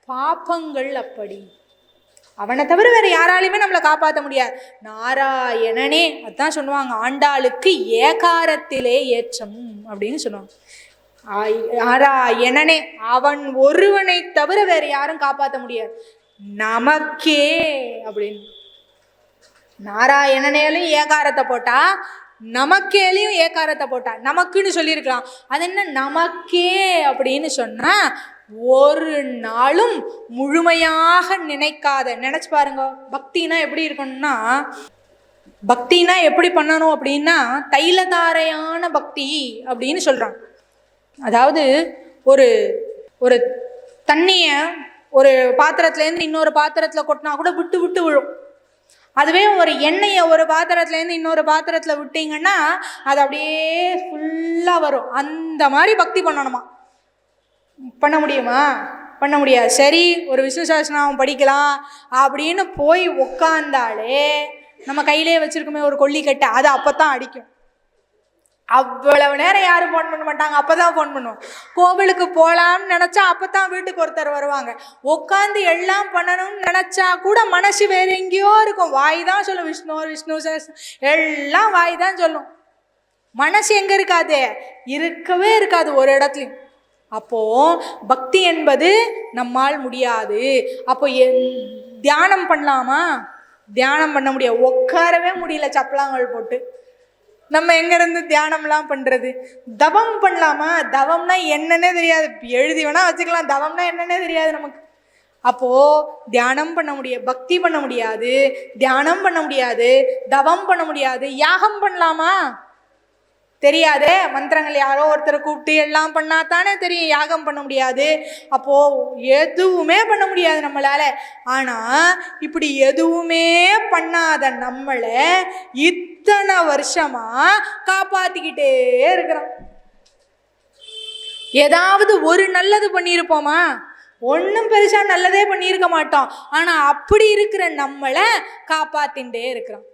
பாப்பங்கள் அப்படி, அவனை தவிர வேற யாராலையுமே நம்மளை காப்பாற்ற முடியாது. நாராயணனே, அதான் சொல்லுவாங்க ஆண்டாளுக்கு ஏகாரத்திலே ஏற்றம் அப்படின்னு சொல்லுவாங்க. நாராயணனே அவன் ஒருவனை தவிர வேற யாரும் காப்பாற்ற முடியாது நமக்கே அப்படின்னு. நாராயணனேலையும் ஏகாரத்தை போட்டா, நமக்கேலையும் ஏகாரத்தை போட்டா, நமக்குன்னு சொல்லியிருக்கலாம். அது என்ன நமக்கே அப்படின்னு சொன்னா, ஒரு நாளும் முழுமையாக நினைக்காத, நினைச்சு பாருங்க. பக்தினா எப்படி இருக்கணும்னா, பக்தினா எப்படி பண்ணணும் அப்படின்னா தைலதாரையான பக்தி அப்படின்னு சொல்றாங்க. அதாவது ஒரு ஒரு தண்ணிய ஒரு பாத்திரத்துலேருந்து இன்னொரு பாத்திரத்துல கொட்டினா கூட விட்டு விட்டு விழும். அதுவே ஒரு எண்ணெயை ஒரு பாத்திரத்துலேருந்து இன்னொரு பாத்திரத்தில் விட்டீங்கன்னா அது அப்படியே ஃபுல்லாக வரும். அந்த மாதிரி பக்தி பண்ணணுமா? பண்ண முடியுமா? பண்ண முடியாது. சரி, ஒரு விஷ்ணு சஹஸ்ரநாமம் படிக்கலாம் அப்படின்னு போய் உக்காந்தாலே நம்ம கையிலே வச்சிருக்கோமே ஒரு கொல்லிக்கட்டை, அது அப்போ தான் அடிக்கும். அவ்வளவு நேரம் யாரும் ஃபோன் பண்ண மாட்டாங்க, அப்போதான் ஃபோன் பண்ணுவோம். கோவிலுக்கு போகலாம்னு நினச்சா அப்போ தான் வீட்டுக்கு ஒருத்தர் வருவாங்க. உட்காந்து எல்லாம் பண்ணணும்னு நினச்சா கூட மனசு வேறு எங்கேயோ இருக்கும். வாய் தான் சொல்லும் விஷ்ணு விஷ்ணு எல்லாம் வாய் தான் சொல்லும். மனசு எங்கே இருக்காது? இருக்கவே இருக்காது ஒரு இடத்துலையும். அப்போ பக்தி என்பது நம்மால் முடியாது. அப்போ தியானம் பண்ணலாமா? தியானம் பண்ண முடியாது. உட்காரவே முடியல சப்பலாங்கல் போட்டு. நம்ம எங்கேருந்து தியானம்லாம் பண்ணுறது? தவம் பண்ணலாமா? தவம்னா என்னன்னே தெரியாது. எழுதி வேணா வச்சுக்கலாம், தவம்னா என்னன்னே தெரியாது நமக்கு. அப்போது தியானம் பண்ண முடியாது, பக்தி பண்ண முடியாது, தியானம் பண்ண முடியாது, தவம் பண்ண முடியாது. யாகம் பண்ணலாமா? தெரியாதே. மந்திரங்கள் யாரோ ஒருத்தரை கூப்பிட்டு எல்லாம் பண்ணா தானே தெரியும். யாகம் பண்ண முடியாது. அப்போது எதுவுமே பண்ண முடியாது நம்மளால. ஆனால் இப்படி எதுவுமே பண்ணாத நம்மளை இத்தனை வருஷமா காப்பாத்திக்கிட்டே இருக்கிறோம். ஏதாவது ஒரு நல்லது பண்ணியிருப்போமா? ஒன்றும் பெருசா நல்லதே பண்ணியிருக்க மாட்டோம். ஆனால் அப்படி இருக்கிற நம்மளை காப்பாத்தின்ண்டே இருக்கிறோம்.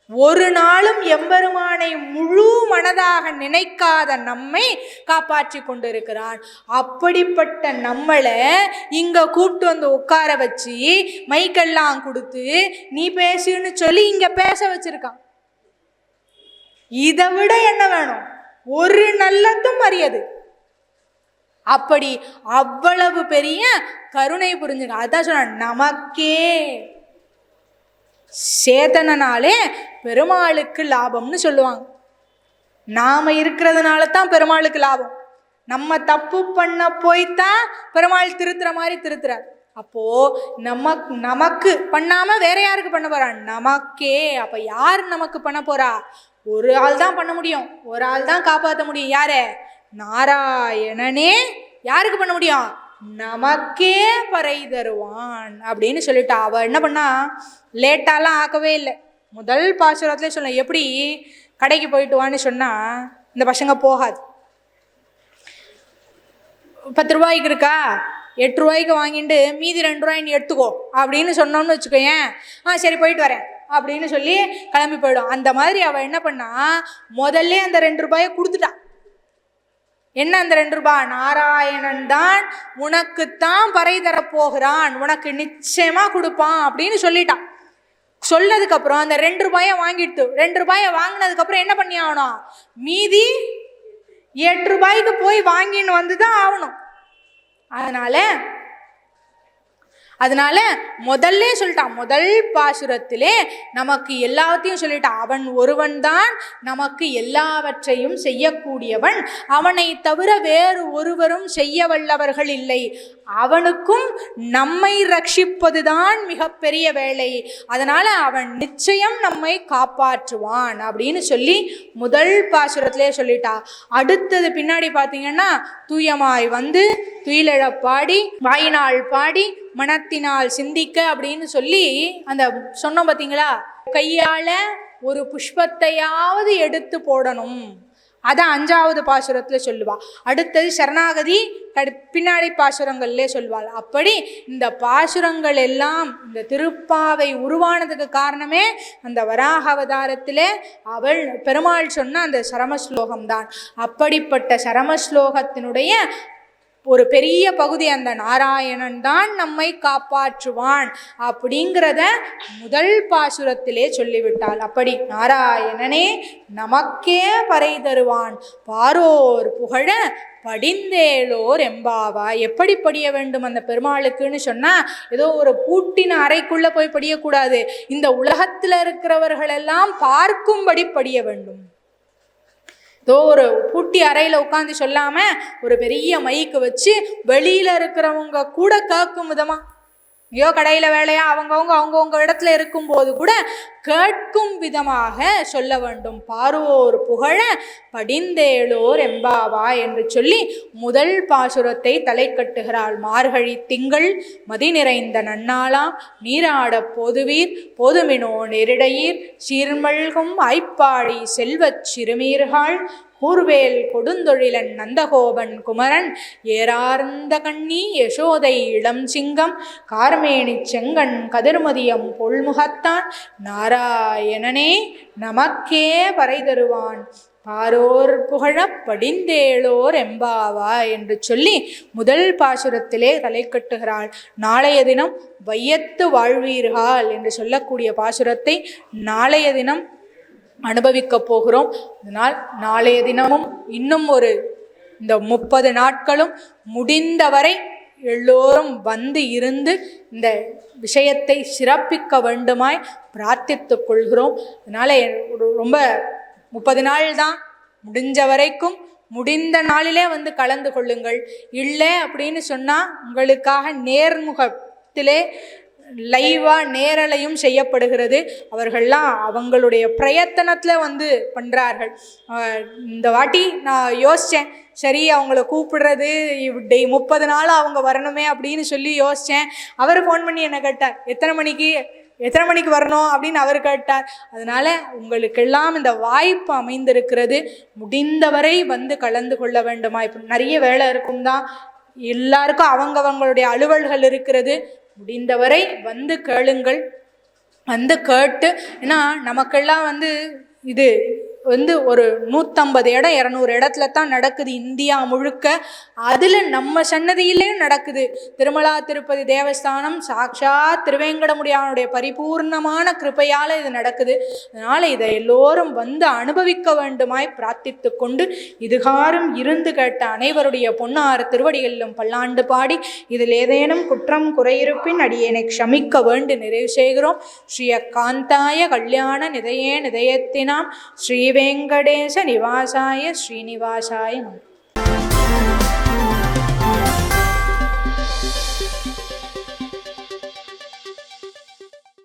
ஒரு நாளும் எம்பெருமானை முழு மனதாக நினைக்காத நம்மை காப்பாற்றி கொண்டிருக்கிறான். அப்படிப்பட்ட நம்மளை இங்க கூப்பிட்டு வந்து உட்கார வச்சு மைக்கெல்லாம் கொடுத்து நீ பேசுன்னு சொல்லி இங்க பேச வச்சிருக்கான். இதை விட என்ன வேணும்? ஒரு நல்லதும் அறியாது. அப்படி அவ்வளவு பெரிய கருணை புரிஞ்சுங்க. அதான் சொன்ன நமக்கே. சேதனனாலே பெருமாளுக்கு லாபம்னு சொல்லுவாங்க. நாம இருக்கிறதுனால தான் பெருமாளுக்கு லாபம். நம்ம தப்பு பண்ண போய்தான் பெருமாள் திருத்துற மாதிரி திருத்துறார். அப்போ நமக்கு பண்ணாம வேற யாருக்கு பண்ண போறா? நமக்கே. அப்ப யார் நமக்கு பண்ண போறா? ஒரு ஆள் தான் பண்ண முடியும், ஒரு ஆள் தான் காப்பாற்ற முடியும். யாரு? நாராயணனே. யாருக்கு பண்ண முடியும்? நமக்கே பறை தருவான் அப்படின்னு சொல்லிட்டா. அவ என்ன பண்ணா, லேட்டாலாம் ஆக்கவே இல்லை. முதல் பாசுரத்துல சொல்ல, எப்படி கடைக்கு போயிட்டு வான்னு சொன்னா இந்த பசங்க போகாது. 10 ரூபாய்க்கு இருக்கா, 8 ரூபாய்க்கு வாங்கிட்டு மீதி 2 ரூபாய் நீ எடுத்துக்கோ அப்படின்னு சொன்னோம்னு வச்சுக்கோயேன், சரி போயிட்டு வரேன் அப்படின்னு சொல்லி கிளம்பி போயிடும். அந்த மாதிரி அவ என்ன பண்ணா, முதல்ல அந்த 2 ரூபாயை கொடுத்துட்டா. என்ன அந்த 2 ரூபாய்? நாராயணன் தான் உனக்குத்தான் பறை தரப்போகிறான், உனக்கு நிச்சயமா கொடுப்பான் அப்படின்னு சொல்லிட்டான். சொன்னதுக்கு அப்புறம் அந்த 2 ரூபாயை வாங்கிட்டு, 2 ரூபாயை வாங்கினதுக்கு அப்புறம் என்ன பண்ணி ஆகணும்? மீதி 8 ரூபாய்க்கு போய் வாங்கின்னு வந்துதான் ஆகணும். அதனால முதல்ல சொல்லிட்டான். முதல் பாசுரத்திலே நமக்கு எல்லாத்தையும் சொல்லிட்டான். அவன் ஒருவன் தான் நமக்கு எல்லாவற்றையும் செய்யக்கூடியவன், அவனை தவிர வேறு ஒருவரும் செய்ய வல்லவர்கள் இல்லை. அவனுக்கும் நம்மை ரட்சிப்பதுதான் மிகப்பெரிய வேலை. அதனால அவன் நிச்சயம் நம்மை காப்பாற்றுவான் அப்படின்னு சொல்லி முதல் பாசுரத்திலே சொல்லிட்டா. அடுத்தது பின்னாடி பார்த்தீங்கன்னா, தூயமாய் வந்து துயிலெழப்பாடி வாயினால் பாடி மனத்தினால் சிந்திக்க அப்படின்னு சொல்லி அந்த சொன்னோம் பார்த்தீங்களா. கையால ஒரு புஷ்பத்தையாவது எடுத்து போடணும், அதான் 5வது பாசுரத்துல சொல்லுவா. அடுத்தது சரணாகதி பின்னாடி பாசுரங்கள்லே சொல்வாள். அப்படி இந்த பாசுரங்கள் எல்லாம் இந்த திருப்பாவை உருவானதுக்கு காரணமே அந்த வராக அவதாரத்திலே அவள் பெருமாள் சொன்ன அந்த சரமஸ்லோகம்தான். அப்படிப்பட்ட சரமஸ்லோகத்தினுடைய ஒரு பெரிய பகுதி அந்த நாராயணன் தான் நம்மை காப்பாற்றுவான் அப்படிங்கிறத முதல் பாசுரத்திலே சொல்லிவிட்டாள். அப்படி நாராயணனே நமக்கே பறை தருவான், பாரோர் புகழ படிந்தேலோர் எம்பாவா. எப்படி படிய வேண்டும் அந்த பெருமாளுக்குன்னு சொன்னா, ஏதோ ஒரு பூட்டின அறைக்குள்ள போய் படியக்கூடாது. இந்த உலகத்துல இருக்கிறவர்கள் எல்லாம் பார்க்கும்படி படிய வேண்டும். ஏதோ ஒரு பூட்டி அறையில் உட்காந்து சொல்லாம ஒரு பெரிய மைக்கு வச்சு வெளியில இருக்கிறவங்க கூட கேட்கும் விதமா, ஐயோ கடையில வேலையா அவங்கவுங்க இடத்துல இருக்கும்போது கூட கேட்கும் விதமாக சொல்ல வேண்டும். பாரோர் புகழ படிந்தேலோர் எம்பாவா என்று சொல்லி முதல் பாசுரத்தை தலை கட்டுகிறாள். மார்கழி திங்கள் மதி நிறைந்த நன்னாளாம் நீராட போதுவீர் போதுமினோ நெருடையீர் சீர்மல்கும் ஐப்பாடி செல்வச் சிறுமீர்கள் கூர்வேல் கொடுந்தொழிலன் நந்தகோபன் குமரன் ஏறார்ந்த கண்ணி யசோதை இளம் சிங்கம் கார்மேனி செங்கண் கதிர்மதியம் பொல்முகத்தான் நாராயணனே நமக்கே பறை தருவான், பாரோர் புகழ படிந்தேலோர் எம்பாவா என்று சொல்லி முதல் பாசுரத்திலே தலை கட்டுகிறாள். நாளைய தினம் வையத்து வாழ்வீர்கள் என்று சொல்லக்கூடிய பாசுரத்தை நாளைய தினம் அனுபவிக்க போகிறோம். அதனால் நாளைய தினமும் இன்னும் இந்த 30 நாட்களும் முடிந்தவரை எல்லோரும் வந்து இருந்து இந்த விஷயத்தை சிறப்பிக்க வேண்டுமாய் பிரார்த்தித்துக் கொள்கிறோம். அதனால ரொம்ப 30 நாள் தான், முடிஞ்ச வரைக்கும் முடிந்த நாளிலே வந்து கலந்து கொள்ளுங்கள். இல்லை அப்படின்னு சொன்னால் உங்களுக்காக நேர்முகத்திலே லைவா நேரலையும் செய்யப்படுகிறது. அவர்கள்லாம் அவங்களுடைய பிரயத்தனத்தில் வந்து பண்ணுறார்கள். இந்த வாட்டி நான் யோசித்தேன், சரி அவங்கள கூப்பிடுறது 30 நாள் அவங்க வரணுமே அப்படின்னு சொல்லி யோசித்தேன். அவர் ஃபோன் பண்ணி என்ன கேட்டார், எத்தனை மணிக்கு வரணும் அப்படின்னு அவர் கேட்டார். அதனால் உங்களுக்கெல்லாம் இந்த வாய்ப்பு அமைந்திருக்கிறது. முடிந்தவரை வந்து கலந்து கொள்ள வேண்டுமா. இப்போ நிறைய வேலை இருக்கும் தான், எல்லாருக்கும் அவங்களுடைய அலுவல்கள் இருக்கிறது. முடிந்தவரை வந்து கேளுங்கள், வந்து கேட்டு, ஏன்னா நமக்கெல்லாம் வந்து இது ஒரு 150 இடம் 200 இடத்துல தான் நடக்குது இந்தியா முழுக்க. அதில் நம்ம சன்னதியிலையும் நடக்குது. திருமலா திருப்பதி தேவஸ்தானம் சாட்சாத் திருவேங்கடமுடியானுடைய பரிபூர்ணமான கிருபையால் இது நடக்குது. அதனால் இதை எல்லோரும் வந்து அனுபவிக்க வேண்டுமாய் பிரார்த்தித்து கொண்டு, இதுகாரும் இருந்து கேட்ட அனைவருடைய பொன்னார் திருவடிகளிலும் பல்லாண்டு பாடி, இதில் ஏதேனும் குற்றம் குறையிருப்பின் அடியேனை க்ஷமிக்க வேண்டு நிறைவு செய்கிறோம். ஸ்ரீ காந்தாய கல்யாண நிதையே நிதயத்தினாம் ஸ்ரீ வெங்கடேச நிவாசாய ஸ்ரீனிவாசாய நமः.